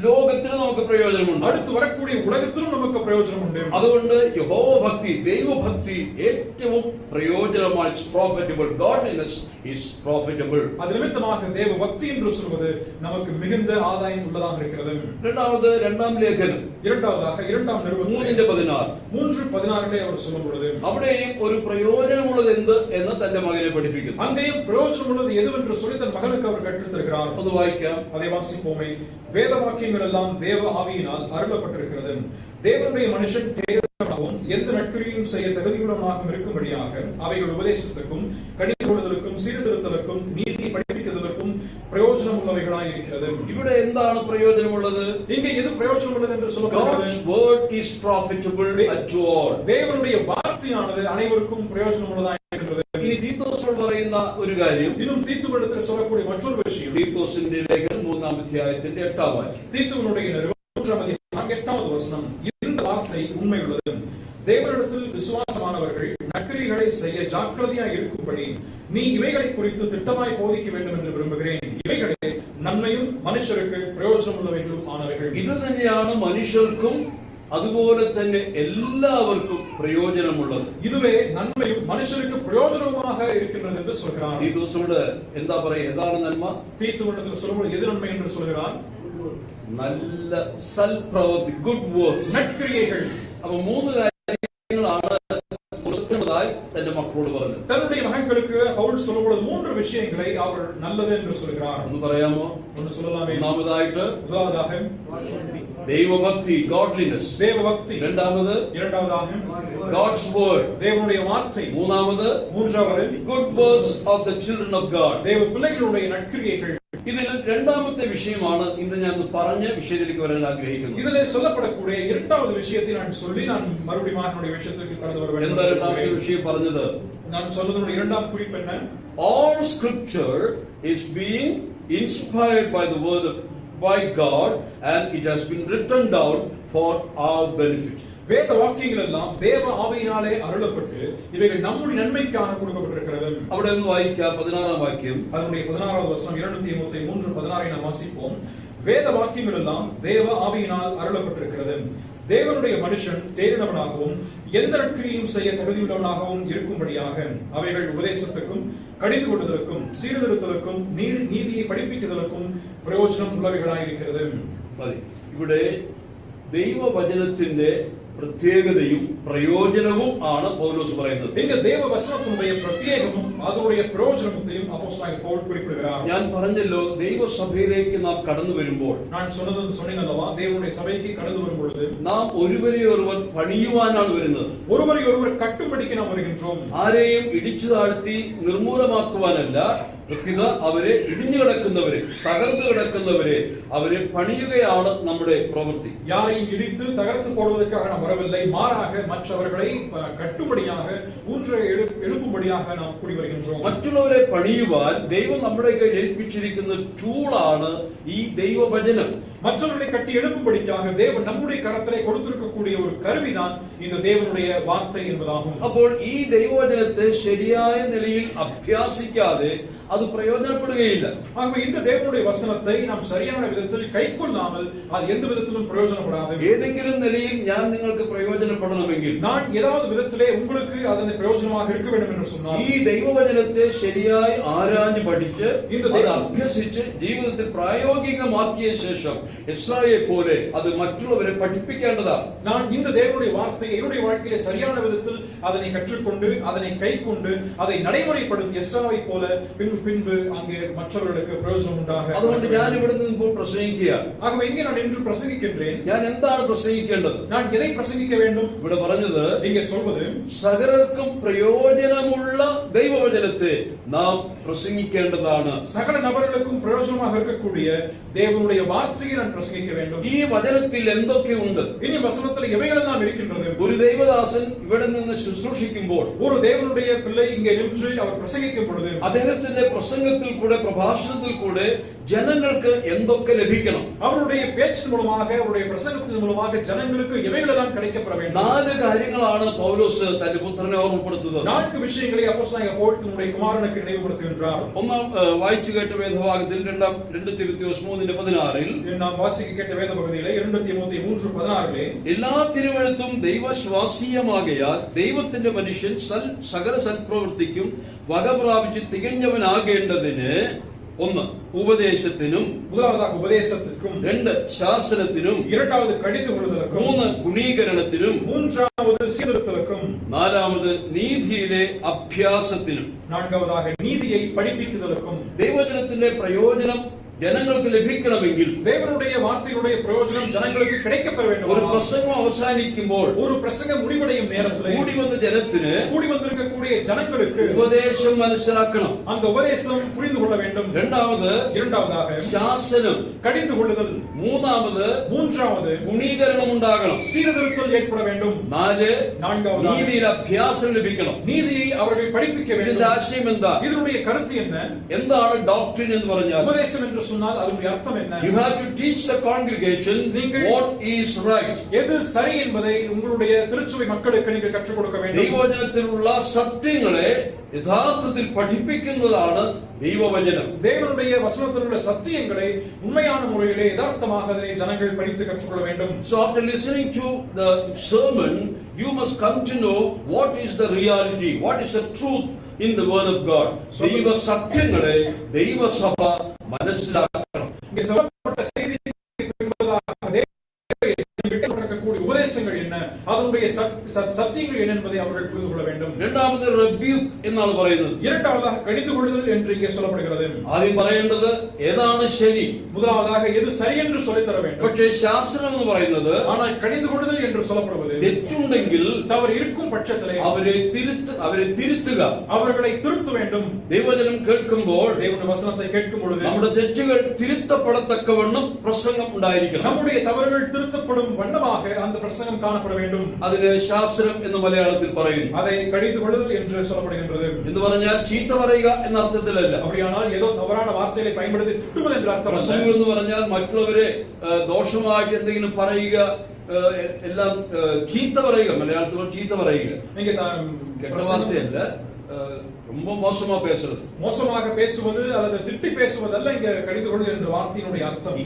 S1: ലോകത്തിലും നമുക്ക് പ്രയോജനമുണ്ട്.
S2: അടുத்து வரக்கூடிய உலகத்திலும் நமக்கு பிரயோஜனம் உண்டு.
S1: അതുകൊണ്ട് യഹോവ ഭക്തി, ദൈവഭക്തി ഏറ്റവും പ്രയോജനമാണ്. It's profitable. Godliness is profitable.
S2: அது நிமித்தமாக தேவ பக்தி என்று சொல்வது நமக்கு மிகுந்த ஆதாயம் உள்ளதாக இருக்கிறது.
S1: രണ്ടാമത് 2 ലേഖനം
S2: இரண்டாவதாக 2 நிருபம்
S1: 3:16
S2: 3:16 அவர் சொல்லும் பொழுது
S1: അവിടെയും ഒരു പ്രയോജനമുള്ളത് എന്ത് എന്ന് തന്റെ മകനെ പഠിപ്പിക്കുന്നു.
S2: அங்கேயும் பிரயோஜனம் உள்ளது எதுவென்று சொல்லி தன் மகனுக்கு அவர் கற்றுத் தருகிறார்.
S1: ഒന്ന് വായിക്കാം.
S2: அதை வாசிப்போமே. வேத வாக்கியங்கள் எல்லாம் தேவ ஆவியினால் அருளப்பட்டிருக்கிறது. தேவனுடைய மனுஷன் தேவனாகவும் எந்த நற்கிரியையும் செய்ய தகுதியுள்ளவனாகவும் இருக்கும்படியாக அவைகள் உபதேசத்துக்கும் கடிந்து கொள்ளுதலுக்கும் சீர்திருத்தலுக்கும் நீதி படிப்பிக்குதலுக்கும் பிரயோஜனம் உள்ளவைகளாய் இருக்கிறது.
S1: ഇവിടെ എന്താണ് പ്രയോജനമുള്ളത്?
S2: இங்கே எது பிரயோஜனம் உள்ளது என்று சொல்லப்படுகிறது?
S1: God's word is profitable to all.
S2: தேவனுடைய வார்த்தையானது அனைவருக்கும் பிரயோஜனம் உள்ளதாக இருக்கிறது.
S1: ഇനി തീത്തോസിനോട് പറയുന്ന ഒരു കാര്യം,
S2: இன்னும் தீத்துவிடத்தில் சொல்லக்கூடிய மற்றொரு விஷயம்,
S1: തീത്തോസിന്റെ ലേഖനം 3 അധ്യായത്തിന്റെ 8 വാക്യം.
S2: தீத்துவினுடைய நிருபம் 3 அதிகாரம் 8வது வசனம். இந்த வார்த்தை உண்மையுள்ளது. தேவனிடத்தில் விசுவாசமானவர்கள் நற்கிரியைகளை செய்ய ஜாக்கிரதையாய் இருக்கும்படி நீ இவைகளை குறித்து திட்டமாய் போதிக்க வேண்டும் என்று விரும்புகிறேன். இவைகளே நன்மையும் மனுஷருக்கு பிரயோஜனம் உள்ளவைகளும் ஆனவைகள்.
S1: ഇത് തന്നെയാണ് മനുഷ്യർക്കും അതുപോലെ തന്നെ എല്ലാവർക്കും പ്രയോജനമുള്ളത്.
S2: இதுவே நன்மையும் மனுஷருக்கு பிரயோஜனமாக இருக்கின்றது என்று சொல்கிறார்.
S1: തീത്തോസിനോട് എന്താ പറയുക? എന്താണ് നന്മ?
S2: தீத்துவிடத்தில் சொல்லும்போது எது நன்மை என்று சொல்கிறார்?
S1: നല്ല സൽപ്രവൃത്തി, ഗുഡ് വർക്ക്സ്,
S2: நற்கிரியைகள்.
S1: അപ്പൊ 3 കാര്യങ്ങളാണ് തന്റെ മക്കളോട് പറഞ്ഞത്.
S2: தன்னுடைய மகன்களுக்கு பவுல் சொல்லும்போது 3 விஷயங்களை அவர் நல்லது என்று சொல்கிறார்.
S1: ഒന്ന് പറയാമോ?
S2: ஒன்று சொல்லலாமே.
S1: ഒന്നാമതായിട്ട്
S2: முதலாவதாக
S1: ദൈവഭക്തി, ഗോഡ്ലിനെസ്.
S2: தேவபக்தி. இரண்டாவதாக
S1: God's word.
S2: தேவனுடைய வார்த்தை.
S1: മൂന്നാമത് good works of the children of God.
S2: தேவ பிள்ளைகளுடைய நற்கிரியைகள்.
S1: ഇതിൽ രണ്ടാമത്തെ വിഷയമാണ് ഇന്ന് ഞാൻ പറഞ്ഞ വിഷയത്തിലേക്ക് വരാൻ ആഗ്രഹിക്കുന്നത്.
S2: ഇതിലെ சொல்லப்படக்கூடிய இரண்டாவது விஷயத்தை நான் சொல்லி நான் மறுபடியும் என்னுடைய விஷயத்துக்கு கடந்து வர வேண்டும்.
S1: എന്താ രണ്ടാമത്തെ വിഷയം പറഞ്ഞത്?
S2: நான் சொல்வதனுடைய இரண்டாம் குறிப்பு என்ன?
S1: All scripture is being inspired by the word by God and it has been written down for our benefit.
S2: வேத வாக்கியங்கள் எல்லாம் தேவ ஆவியினாலே அருளப்பட்டு இவைகள் நம்முடைய நன்மைக்காக கொடுக்கப்பட்டிருக்கிறது.
S1: അവിടെ ഒന്ന് വായിക്കാം 16-ാം വാക്യം.
S2: அதனுடைய 16வது வசனம் 2 தீமோத்தேயு 3:16 நாம் வாசிப்போம். வேத வாக்கியங்கள் எல்லாம் தேவ ஆவியினால் அருளப்பட்டிருக்கிறது. தேவனுடைய மனுஷன் தேறினவனாகவும் எந்த நற்கிரியும் செய்ய தகுதியுள்ளவனாகவும் இருக்கும்படியாக அவைகள் உபதேசத்துக்கும் கடிந்து கொள்வதற்கும் சீர்திருத்தலுக்கும் நீதியை படிப்பிக்குதலுக்கும் பிரயோஜனம் உள்ளவைகளாயிருக்கிறது.
S1: ഇവിടെ ദൈവവചനത്തിന്റെ പ്രത്യേകതയും പ്രയോജനവും ആണ് പൗലോസ് പറയുന്നത്.
S2: ഇങ്ങ ദൈവവചനത്തിന്റെ പ്രത്യേകവും അതിന്റെ പ്രയോജനത്തെയും അപ്പോസ്തലൻ പൗൽ குறிப்பிடுகிறார்.
S1: ഞാൻ പറഞ്ഞല്ലോ ദൈവസഭയിലേക്ക് നാം കടന്നു വരുമ്പോൾ
S2: ഞാൻ சொன்னேனல்லவா தேவனுடைய சபைக்கு கடந்து வரும்பொழுது
S1: നാം ഒരുവരെയൊരുവർ പണിയുവാനാണ് വരുന്നത്.
S2: ഒരുവരെയൊരുവർ കട്ടുപടിക്ക് നാം വരുகின்றோம்.
S1: ആരെയും ഇടിച്ചു താഴ്ത്തി നിർമൂലമാക്കുവാനല്ല, അവരെ ഇടിഞ്ഞു കിടക്കുന്നവരെ, തകർന്നു കിടക്കുന്നവരെ അവരെ പണിയുകയാണ് നമ്മുടെ പ്രവൃത്തി.
S2: யாரையும் இடித்து தகர்த்து போடுவதற்காக நாம் வரவில்லை, மாறாக மற்றவர்களை கட்டும்படியாக ஊன்ற எழுப்பும்படியாக நாம் கூடி வருகின்றோம்.
S1: മറ്റുള്ളവരെ പണിയുവാൻ ദൈവം നമ്മുടെ കയ്യിൽ ഏൽപ്പിച്ചിരിക്കുന്ന ടൂളാണ് ഈ ദൈവവചനം.
S2: மற்றவர்களை கட்டி எழுப்பும்படிக்காக தேவன் நம்முடைய கரத்திலே கொடுத்திருக்கக்கூடிய ஒரு கருவிதான் இந்த தேவனுடைய வார்த்தை என்பதாகும்.
S1: അപ്പോൾ ഈ ദൈവവചനത്തെ ശരിയായ നിലയിൽ അഭ്യാസിക്കാതെ അത് പ്രയോജനപ്പെടുകയില്ല.
S2: ஆகவே இந்த தேவனுடைய வசனத்தை நாம் சரியான விதத்தில் கைக்கொள்ளாமல் அது எந்த விதத்திலும் பிரயோஜனப்படாது.
S1: ഏതെങ്കിലും നിലയിൽ ഞാൻ നിങ്ങൾക്ക് പ്രയോജനപ്പെടണമെങ്കിൽ,
S2: நான் ஏதாவது விதத்திலே உங்களுக்கு அதனை பிரயோஜனமாக இருக்க வேண்டும் என்று சொன்னால்,
S1: ഈ ദൈവവചനത്തെ ശരിയായി ആരാഞ്ഞു പഠിച്ച് അത് അഭ്യസിച്ച് ജീവിതത്തിൽ പ്രായോഗികമാക്കിയ ശേഷം ഇസ്രായേൽ പോലെ அது മറ്റുള്ളവരെ പഠിപ്പിക്കേണ്ടതാണ്.
S2: நான் இந்த தேவனுடைய வார்த்தையை என்னுடைய வாழ்க்கையிலே சரியான விதத்தில் அதனை கற்றுக்கொண்டு அதனை கைக்கொண்டு அதை நடைமுறைப்படுத்தி இஸ்ராயேலை போல பின்பு அங்கே மற்றவர்களுக்கு பிரயோஜனம் உண்டாக.
S1: അതുകൊണ്ട് ഞാൻ ഇവിടെ നിന്ന് പ്രസംഗിക്കുകയാണ്.
S2: ஆகவே இங்கே நான் இன்று பிரசங்கிக்கின்றேன்.
S1: ഞാൻ എന്താണ് പ്രസംഗിക്കേണ്ടത്?
S2: நான் எதை பிரசங்கிக்க வேண்டும்?
S1: ഇവിടെ പറഞ്ഞത്,
S2: இங்கே சொல்வது,
S1: സകലർക്കും പ്രയോജനമുള്ള ദൈവവചനത്തെ നാം പ്രസംഗിക്കേണ്ടതാണ്.
S2: சகல நபர்களுக்கும் பிரயோஜனமாக இருக்கக்கூடிய தேவனுடைய வார்த்தையை நான் பிரசங்கிக்க வேண்டும்.
S1: ഈ വചനത്തിൽ എന്തൊക്കെയുണ്ട്?
S2: ഇനി വചനത്തിൽ എവയെല്ലാം ഇരിക്കുന്നത്?
S1: ഒരു ദൈവദാസൻ ഇവിടെ നിന്ന് ശുശ്രൂഷിക്കുമ്പോൾ,
S2: ഒരു தேவனுடைய பிள்ளை இங்கே நின்று அவர் பிரசங்கிக்கும் பொழுது,
S1: അദ്ദേഹത്തിന്റെ പ്രസംഗത്തിൽ കൂടെ, പ്രഭാഷണത്തിൽ കൂടെ ജനങ്ങൾക്ക് എന്തൊക്കെ ലഭിക്കണം?
S2: அவருடைய பேச்சின் மூலமாக, அவருடைய பிரசங்கத்தின் மூலமாக ஜனங்களுக்கு எவைகளெல்லாம் கிடைக்கப்பட வேண்டும்? 4
S1: കാര്യങ്ങളാണ് പൗലോസ് തന്റെ പുത്രനെ ഓർമ്മപ്പെടുത്തുന്നത്.
S2: 4 விஷயங்களை அப்போஸ்தலனாகிய பவுல் தன்னுடைய குமாரனுக்கு நினைவுபடுத்துகின்றார்.
S1: ഒന്നാം വായിച്ചു കേട്ട വേദഭാഗത്തിൽ 2 തിമോഥെയോസ് 3:16
S2: நாம் வாசிக்க கேட்ட வேத பகுதியிலே 2 தீமோத்தேயு 3:16
S1: എല്ലാ തിരുവെഴുത്തും ദൈവശ്വാസീയമാകയാൽ ദൈവത്തിന്റെ മനുഷ്യൻ സകല സൽപ്രവൃത്തിക്കും വക പ്രാപിച്ച് തികഞ്ഞവനാകേണ്ടതിന്, 1 ഉപദേശത്തിനും,
S2: முதலாவதாக உபதேசத்திற்கும்,
S1: 2 ശാസനത്തിനും,
S2: இரண்டாவது கடிந்து கொள்ளுதலுக்கும்,
S1: 3 ഗുണീകരണത്തിനും,
S2: மூன்றாவது சீர்திருத்தலுக்கும்,
S1: 4 നീതിയിലെ അഭ്യാസത്തിനും,
S2: நான்காவதாக நீதியை படிப்பிக்குதலுக்கும்.
S1: ദൈവവചനത്തിന്റെ പ്രയോജനം ജനങ്ങൾക്ക് ലഭിക്കണമെങ്കിൽ,
S2: தேவனுடைய வார்த்தையுடைய பிரயோஜனம் ஜனங்களுக்கு கிடைக்கப்பெற வேண்டும்.
S1: ഒരു പ്രസംഗം അവസാനിക്കുമ്പോൾ,
S2: ஒரு பிரசங்கம் முடிவடையும் நேரத்தில்
S1: കൂടി വന്ന ജനത്തിന്,
S2: கூடி வந்திருக்கக்கூடிய ஜனங்களுக்கு
S1: ഉപദേശം മനസ്സിലാക്കണം.
S2: அந்த உபதேசம் புரிந்து கொள்ள வேண்டும். இரண்டாவதாக
S1: ശാസനം,
S2: கடிந்து கொள்ளுதல். மூன்றாவது
S1: ഗുണീകരണം ഉണ്ടാകണം.
S2: சீர்திருத்தல் ஏற்பட வேண்டும். நான்காவது
S1: നീതിയിൽ അഭ്യാസം ലഭിക്കണം.
S2: நீதியை அவர்கள் படிப்பிக்க வேண்டும்.
S1: ഇതിന്റെ ആശയം എന്താ?
S2: இதனுடைய கருத்து என்ன?
S1: എന്താണ് ഡോക്ട്രിൻ എന്ന് പറഞ്ഞാൽ?
S2: உபதேசம் என்று சொன்னால் அதனுடைய அர்த்தம் என்ன?
S1: You have to teach the congregation what is right.
S2: எது சரி என்பதை உங்களுடைய திருச்சபை மக்களுக்கு நீங்கள் கற்றுக் கொடுக்க வேண்டும்.
S1: ദൈവവചനത്തിലുള്ള സത്യങ്ങളെ യഥാർത്ഥത്തിൽ പഠിപ്പിക്കുന്നതാണ് ദൈവവചനം.
S2: தேவனுடைய வசனத்தில் உள்ள சத்தியங்களை உண்மையான முறையிலே யதார்த்தமாக அதனை ஜனங்கள் படித்து கற்றுக்கொள்ள வேண்டும்.
S1: So after listening to the sermon, you must come to know what is the reality, what is the truth in the word of God. ദൈവ സത്യങ്ങളെ ദൈവസഭ മനസ്സിലാക്കണം.
S2: உபதேசங்கள் என்ன, அதனுடைய சத்தியங்கள் என்ன என்பதை அவர்கள் புரிந்து கொள்ள வேண்டும்.
S1: இரண்டாவது rebuke എന്നാണ് പറയുന്നത്.
S2: இரண்டாவதாக கடிந்து கொள்ளுதல் என்று இங்கே சொல்லப்படுகிறது.
S1: ആദ്യം പറയേണ്ടത് ഏതാണ് ശരി,
S2: முதலாவதாக எது சரி என்று சொல்லித் தர வேண்டும்.
S1: പക്ഷേ ശാസനം എന്ന് പറയുന്നത്,
S2: ஆனால் கடிந்து கொள்ளுதல் என்று சொல்லப்படுவது,
S1: തെറ്റുണ്ടെങ്കിൽ
S2: தவறு இருக்கும் பட்சத்திலே
S1: അവരെ തിരുത്തുക,
S2: அவர்களை திருத்த வேண்டும்.
S1: ദൈവവചനം കേൾക്കുമ്പോൾ,
S2: தேவனுடைய வசனத்தை கேட்கும் பொழுது
S1: നമ്മുടെ തെറ്റുകൾ തിരുത്തപ്പെടത്തക്കവണ്ണം പ്രസംഗം ഉണ്ടായിരിക്കണം.
S2: நம்முடைய தவறுகள் திருத்தப்படும் வண்ணமாக அந்த பிரசங்கம் காணப்பட வேண்டும்.
S1: അത് അതിന് ശാസ്ത്രം എന്ന് മലയാളത്തിൽ പറയുന്നു.
S2: அதை கடிந்து கொள்ளுதல் என்று சொல்லப்படுகின்றது.
S1: എന്ന് പറഞ്ഞാൽ ചീത്ത പറയുക എന്ന അർത്ഥത്തിലല്ല.
S2: அப்படியானால் ஏதோ தவறான வார்த்தைகளை பயன்படுத்தி திட்டுவது என்ற അർത്ഥം.
S1: പ്രസംഗം എന്ന് പറഞ്ഞാൽ മറ്റുള്ളവരെ ദോഷമായിട്ട് എന്തെങ്കിലും പറയുക, എല്ലാം ചീത്ത പറയുക. മലയാളത്തിൽ ചീത്ത പറയുക
S2: நீங்க
S1: கெட்ட வார்த்தையல்ல, ரொம்ப மோசமா பேசுறது.
S2: மோசமாக பேசுவது அல்லது திட்டி பேசுவதல்ல இங்க கடிந்து கொள்ளுதல் என்ற வார்த்தையினுடைய அர்த்தம்.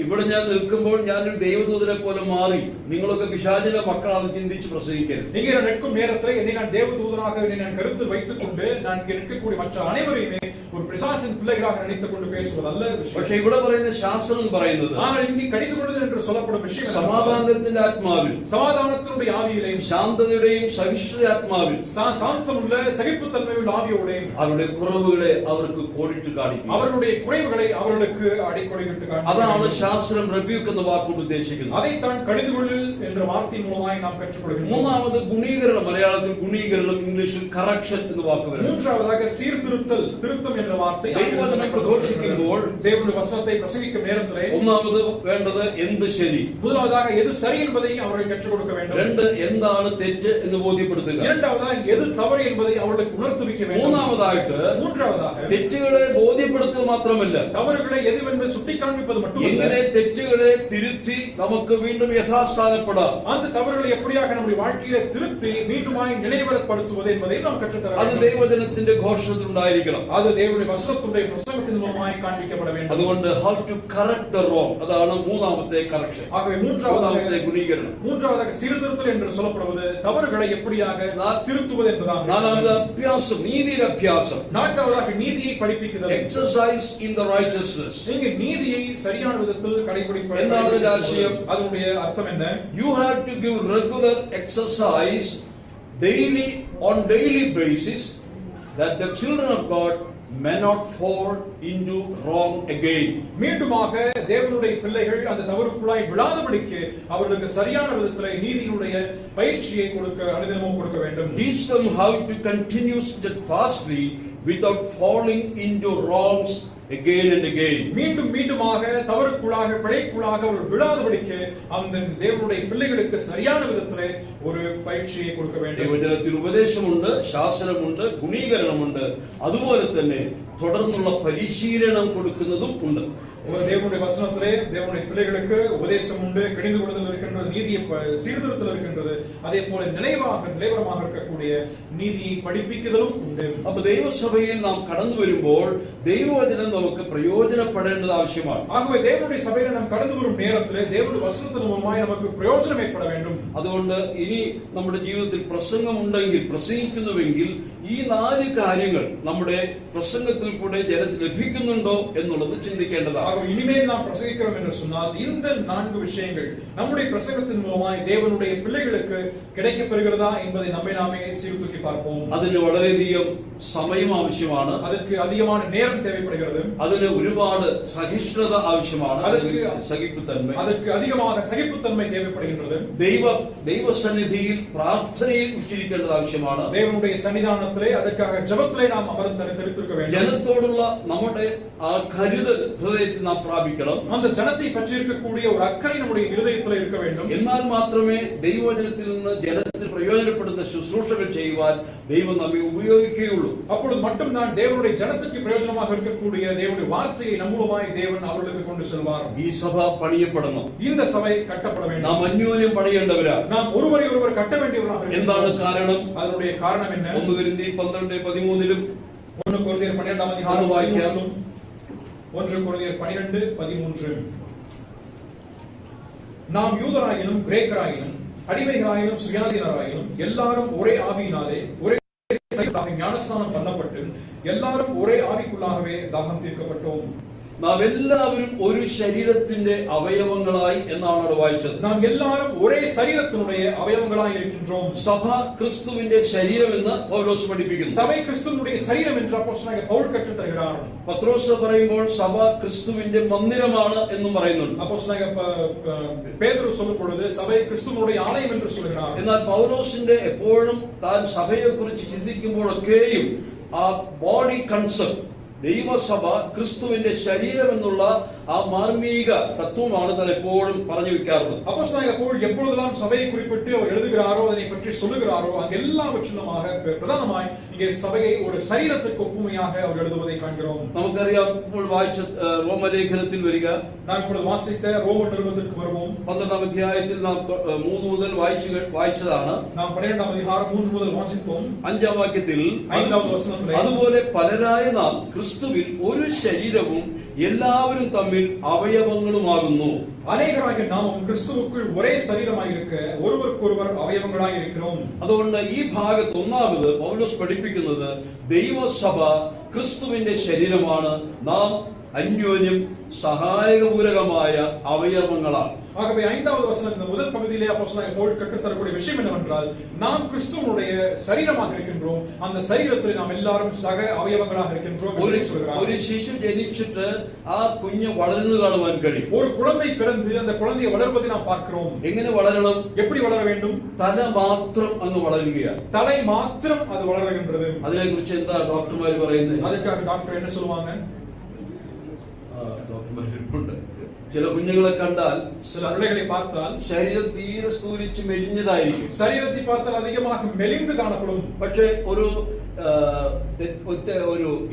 S1: ഇവിടെ ഞാൻ നിൽക്കുമ്പോൾ ഞാനൊരു ദൈവദൂതനെ പോലെ മാറി നിങ്ങളൊക്കെ പിശാചിന്റെ മക്കളാണെന്ന് ചിന്തിച്ച് പ്രസംഗിക്കരുത്.
S2: இங்கே நான் நிற்கும் நேரத்தில் என்னை நான் தேவதூதனாக என்னை நான் கருத்தில் வைத்துக் கொண்டு நான் இங்கே நிற்கக்கூடிய மற்ற அனைவரையுமே ஒரு பிசாசின் பிள்ளைகளாக நினைத்துக் கொண்டு பேசுவதல்ல.
S1: പക്ഷേ ഇവിടെ പറയുന്ന ശാസ്ത്രം എന്ന് പറയുന്നത്,
S2: ஆனால் இங்கே கடிந்து கொள்ளுதல் என்று சொல்லப்படும் விஷயம்
S1: സമാധാനത്തിന്റെ ആത്മാവിൽ,
S2: சமாதானத்தினுடைய ஆவியிலேயும்
S1: ശാന്തതയുടെയും സഹിഷ്ണുത ആത്മാവിൽ,
S2: சாந்தமுள்ள சகிப்புத்தன்மையுள்ள ஆவியோடையும்
S1: അവരുടെ കുറവുകളെ അവർക്ക് കോടിട്ട് കാണിക്കും.
S2: அவர்களுடைய குறைவுகளை அவர்களுக்கு அடிக்கொடிட்டு காண்பிக்கும்.
S1: അതാണ് ശാസ്ത്രം റെബ്യൂക്ക് എന്ന വാക്കുകൊണ്ട് ഉദ്ദേശിക്കുന്നത്.
S2: அதைத்தான் கடிந்து கொள்ளுதல் என்ற வார்த்தையின் மூலமாய் நாம் கற்றுக்கொள்கிறோம்.
S1: മൂന്നാമത് ഗുണീകരണം, മലയാളത്തിൽ ഗുണീകരണം, ഇംഗ്ലീഷിൽ കറക്ഷൻ എന്ന് വാക്ക് വരുന്നു.
S2: மூன்றாவதாக சீர்திருத்தல், திருத்தம் என்ற வார்த்தை
S1: ദൈവവചനം പ്രഘോഷിക്കുമ്പോൾ,
S2: தேவனுடைய வசனத்தை பிரசங்கிக்கும் நேரத்திலே
S1: ഒന്നാമത് വേണ്ടത് എന്ത് ശരി,
S2: முதலாவதாக எது சரி என்பதை அவர்கள் கற்றுக் கொடுக்க வேண்டும்.
S1: രണ്ട് എന്താണ് തെറ്റ് എന്ന് ബോധ്യപ്പെടുത്തുക.
S2: இரண்டாவதாக எது தவறு என்பதை அவர்களுக்கு உணர்த்துவிக்க வேண்டும்.
S1: മൂന്നാമതായിട്ട്
S2: மூன்றாவதாக
S1: തെറ്റുകളെ ബോധ്യപ്പെടുത്തുക മാത്രമല്ല,
S2: தவறுகளை எதுவென்று சுட்டிக்காண்பிப்பது மட்டுமல்ல,
S1: എങ്ങനെ തെറ്റുകളെ തിരുത്തി നമുക്ക് വീണ്ടും യഥാസ്ഥാനപ്പെടാം,
S2: அந்த தவறுகளை எப்படியாக நம்முடைய வாழ்க்கையிலே திருத்தி மீண்டுமாய் நினைவுபடுத்துவது என்பதை நாம் கற்றுத்தர
S1: അത്
S2: வேண்டும்.
S1: ദൈവവചനത്തിന്റെ ഘോഷണത്തിൽ ഉണ്ടായിരിക്കണം.
S2: அது தேவனுடைய வசனத்துடைய பிரசங்கத்தின் மூலமாய் காண்பிக்கப்பட வேண்டும்.
S1: അതുകൊണ്ട് how to correct the wrong, அതാണ് മൂന്നാമത്തെ കറക്ഷൻ.
S2: ஆகவே
S1: മൂന്നാമത്തെ ഗുണീകരണം.
S2: மூன்றாவதாக சீர்திருத்தல் என்று சொல்லப்படுவது தவறுகளை எப்படியாக திருத்துவது என்பதாகும்.
S1: നാലാമത് അഭ്യാസം, നീതിയുടെ അഭ്യാസം.
S2: நான்காவதாக நீதியை படிப்பிக்குதல்,
S1: exercise in the righteousness.
S2: இங்கு நீதியை சரியான விதத்தில் கடைபிடிப்பது.
S1: എന്താണ് രാഷ്ട്രീയം?
S2: அதனுடைய அர்த்தம் என்ன?
S1: You have to give regular exercise daily, on daily basis, that the children of God may not fall into wrong again.
S2: மீண்டுமாக தேவனுடைய பிள்ளைகள் அந்த தவறுக்குள்ளாய் விழாதபடிக்கு அவர்களுக்கு சரியான விதத்திலே நீதியுடைய பயிற்சியை கொடுக்க அனுதினமும் கொடுக்க வேண்டும்.
S1: Teach them how to continue steadfastly without falling into wrongs again and again.
S2: மீண்டும் மீண்டுமாக தவறுக்குள்ளாக பிழைக்குள்ளாக அவர்கள் விழாதபடிக்கு அந்த தேவனுடைய பிள்ளைகளுக்கு சரியான விதத்திலே ஒரு பயிற்சியை கொடுக்க வேண்டும்.
S1: ദൈവവചനത്തിൽ ഉപദേശമുണ്ട്, ശാസ്ത്രമുണ്ട്, ഗുണീകരണമുണ്ട്, അതുപോലെ തന്നെ തുടർന്നുള്ള പരിശീലനം കൊടുക്കുന്നതും ഉണ്ട്.
S2: தேவனுடைய வசனத்திலே தேவனுடைய பிள்ளைகளுக்கு உபதேசம் உண்டு, கடிந்து கொள்ளுதல் இருக்கின்றது, நீதியை சீர்திருத்தல் இருக்கின்றது, அதே போல நிலைவரமாக இருக்கக்கூடிய நீதியை படிப்பிக்குதலும் உண்டு.
S1: அப்ப ദൈവസഭയിൽ നാം കടന്നു വരുമ്പോൾ ദൈവവചനം നമുക്ക് പ്രയോജനപ്പെടേണ്ടത് ആവശ്യമാണ്.
S2: ஆகவே தேவனுடைய சபையில நாம் கடந்து வரும் நேரத்திலே தேவனுடைய வசனத்தின் மூலமாய் நமக்கு பிரயோஜனம் ஏற்பட வேண்டும்.
S1: അതുകൊണ്ട് ഇനി നമ്മുടെ ജീവിതത്തിൽ പ്രസംഗമുണ്ടെങ്കിൽ, പ്രസംഗിക്കുന്നുവെങ്കിൽ ഈ 4 കാര്യങ്ങൾ നമ്മുടെ പ്രസംഗത്തിൽ കൂടെ ജനത്തിന് ലഭിക്കുന്നുണ്ടോ എന്നുള്ളത് ചിന്തിക്കേണ്ടതാണ്.
S2: இனிமேல் நாம் பிரசங்கிக்கிறோம் என்று சொன்னால் இந்த 4 விஷயங்கள் நம்முடைய பிரசங்கத்தின் மூலமாய் தேவனுடைய பிள்ளைகளுக்கு கிடைக்கப் பெறுகிறதா என்பதை நம்மை நாமே சீர்தூக்கி பார்ப்போம்.
S1: അതിന് വളരെയധികം സമയം ആവശ്യമാണ്,
S2: அதற்கு அதிகமான நேரம் தேவைப்படுகிறது,
S1: അതിന് ഒരുപാട് സഹിഷ്ണുത ആവശ്യമാണ്, സഹിപ്പുത്തന്മ,
S2: அதற்கு அதிகமாக சகிப்புத்தன்மை தேவைப்படுகின்றது.
S1: ദൈവസന്നിധിയിൽ പ്രാർത്ഥനയിൽ ഉച്ചിരിക്കേണ്ടത് ആവശ്യമാണ്.
S2: தேவனுடைய சன்னிதானத்திலே அதற்காக ஜெபத்திலே நாம் அமர்ந்து தெரிந்திருக்க வேண்டும்.
S1: ജനത്തോടുള്ള നമ്മുടെ ആ കരുതൽ ഹൃദയത്തിൽ നാം പ്രാപിക്കണം.
S2: அந்த ஜனத்தை பற்றி இருக்கக்கூடிய ஒரு அக்கறை நம்முடைய இதயத்திலே இருக்க வேண்டும்.
S1: എന്നാൽ മാത്രമേ ദൈവവചനത്തിൽ നിന്ന് ജനത്തിന് പ്രയോജനപ്പെടുന്ന ശുശ്രൂഷകൾ ചെയ്യുവാൻ ദൈവം നമ്മെ ഉപയോഗിക്കുകയുള്ളൂ.
S2: அப்பொழுது மட்டும் தான் தேவனுடைய ஜனத்துக்கு பிரயோஜனமாக இருக்கக்கூடிய தேவனுடைய வார்த்தையை நம்மூலமாய் தேவன் அவர்களுக்கு கொண்டு செல்வார்.
S1: ഈ സഭ പണിയപ്പെടണം.
S2: இந்த சபை கட்டப்பட வேண்டும்.
S1: നാം അന്യോന്യം പണിയേണ്ടവരാ.
S2: நாம் ஒருவரை ஒருவர் கட்ட வேண்டியவர்களாக.
S1: എന്താണ് കാരണം?
S2: அதனுடைய காரணம் என்ன?
S1: 1 കൊരിന്ത്യർ 12:13
S2: 1 கொரிந்தியர் 12 அதிகாரம் 13 1 கொரிந்தியர் 12:13 நாம் யூதராயினும் கிரேக்கராயினும் அடிமைகளாயினும் சுயாதீனராயினும் எல்லாரும் ஒரே ஆவியினாலே ஒரே ஞானஸ்நானம் பண்ணப்பட்டு எல்லாரும் ஒரே ஆவிக்குள்ளாகவே தாகம் தீர்க்கப்பட்டோம்.
S1: നാം എല്ലാവരും ഒരു ശരീരത്തിന്റെ അവയവങ്ങളായി എന്നാണ് അവിടെ വായിച്ചത്.
S2: நாம் எல்லாரும் ஒரே சரீரத்தினுடைய அவயவங்களாய் இருக்கின்றோம்.
S1: സഭ ക്രിസ്തുവിന്റെ ശരീരം എന്ന് പൗലോസ് പഠിപ്പിക്കുന്നു.
S2: சபை கிறிஸ்துவினுடைய சரீரம் என்று அப்போஸ்தலனாகிய பவுல் கற்றுத் தருகிறார்.
S1: പത്രോസ് പറയുമ്പോൾ സഭ ക്രിസ്തുവിന്റെ മന്ദിരമാണ് എന്നും പറയുന്നുണ്ട്.
S2: அப்போஸ்தலனாகிய பேதுரு சொல்லும் பொழுது சபை கிறிஸ்துவினுடைய ஆலயம் என்று சொல்கிறார்.
S1: എന്നാൽ പൗലോസിന്റെ എപ്പോഴും താൻ സഭയെ കുറിച്ച് ചിന്തിക്കുമ്പോഴൊക്കെയും ആ ബോഡി കൺസെപ്റ്റ്, ദൈവസഭ ക്രിസ്തുവിന്റെ ശരീരം എന്നുള്ള ആ മാർമീക തത്വമാണ് താൻ എപ്പോഴും പറഞ്ഞു വെക്കാറുള്ളത്.
S2: அப்போஸ்தலனாகிய பவுல் எப்பொழுதெல்லாம் சபையை குறிப்பிட்டு அவர் எழுதுகிறாரோ அதை பற்றி சொல்லுகிறாரோ அங்க எல்லாவற்றிலுமாக பிரதானமாய் இங்கே சபையை ஒரு சரீரத்துக்கு ஒப்புமையாக அவர் எழுதுவதை காண்கிறோம்.
S1: നമുക്കറിയാം, ഇപ്പോൾ വായിച്ച റോമലേഖനത്തിൽ വരിക,
S2: நாம் இப்பொழுது வாசித்த ரோம நிருபத்திற்கு வருவோம். 12
S1: അധ്യായത്തിൽ നാം 3 മുതൽ വായിച്ചതാണ്.
S2: நாம் 12 அதிகாரம் 3 முதல் வாசித்தோம்.
S1: 5 വാക്യത്തിൽ,
S2: 5வது வசனத்திலே,
S1: അതുപോലെ പലരായ നാം ക്രിസ്തുവിൽ ഒരു ശരീരവും എല്ലാവരും തമ്മിൽ അവയവങ്ങളുമാകുന്നു.
S2: அநேகராகிய நாமும் கிறிஸ்துவுக்குள் ஒரே சரீரமாய் இருக்க ஒருவருக்கொருவர் அவயவங்களாய் இருக்கிறோம்.
S1: അതുകൊണ്ട് ഈ ഭാഗത്ത് ഒന്നാമത് പൗലോസ് പഠിപ്പിക്കുന്നത് ദൈവസഭ ക്രിസ്തുവിന്റെ ശരീരമാണ്, നാം അന്യോന്യം സഹായപൂരകമായ അവയവങ്ങളാണ്.
S2: ஆகவே 5வது வசனம் இந்த முதல் பகுதியிலே அப்போஸ்தலனாகிய பவுல் கற்றுத்தரக்கூடிய விஷயம் என்னவென்றால், நாம் கிறிஸ்துவினுடைய சரீரமாக இருக்கின்றோம், அந்த சரீரத்தில் நாம் எல்லாரும் சக அவயவங்களாக இருக்கின்றோம் என்று சொல்கிறார்.
S1: ഒരു ശിശു ജനിച്ചിട്ട് ആ കുഞ്ഞ് വളർന്നു കാണുവാൻ കഴിയും.
S2: ஒரு குழந்தை பிறந்து அந்த குழந்தையை வளர்வதை நாம் பார்க்கிறோம்.
S1: എങ്ങനെ വളരണം?
S2: எப்படி வளர வேண்டும்?
S1: തല മാത്രം അങ്ങ് വളരുകയാണ്.
S2: தலை மாத்திரம் அது வளர்கின்றது.
S1: അതിനെക്കുറിച്ച് എന്താ ഡോക്ടർമാർ പറയുന്നത്?
S2: அதுக்காக டாக்டர் என்ன சொல்லுவாங்க?
S1: ഡോക്ടർമാരുണ്ട്, ചില കുഞ്ഞുങ്ങളെ കണ്ടാൽ,
S2: சில பிள்ளைகளை பார்த்தால்
S1: ശരീരം തീരെ സ്തൂലിച്ച് മെലിഞ്ഞതായിരിക്കും.
S2: சரீரத்தை பார்த்தால் அதிகமாக மெலிந்து காணப்படும்.
S1: പക്ഷേ ഒരു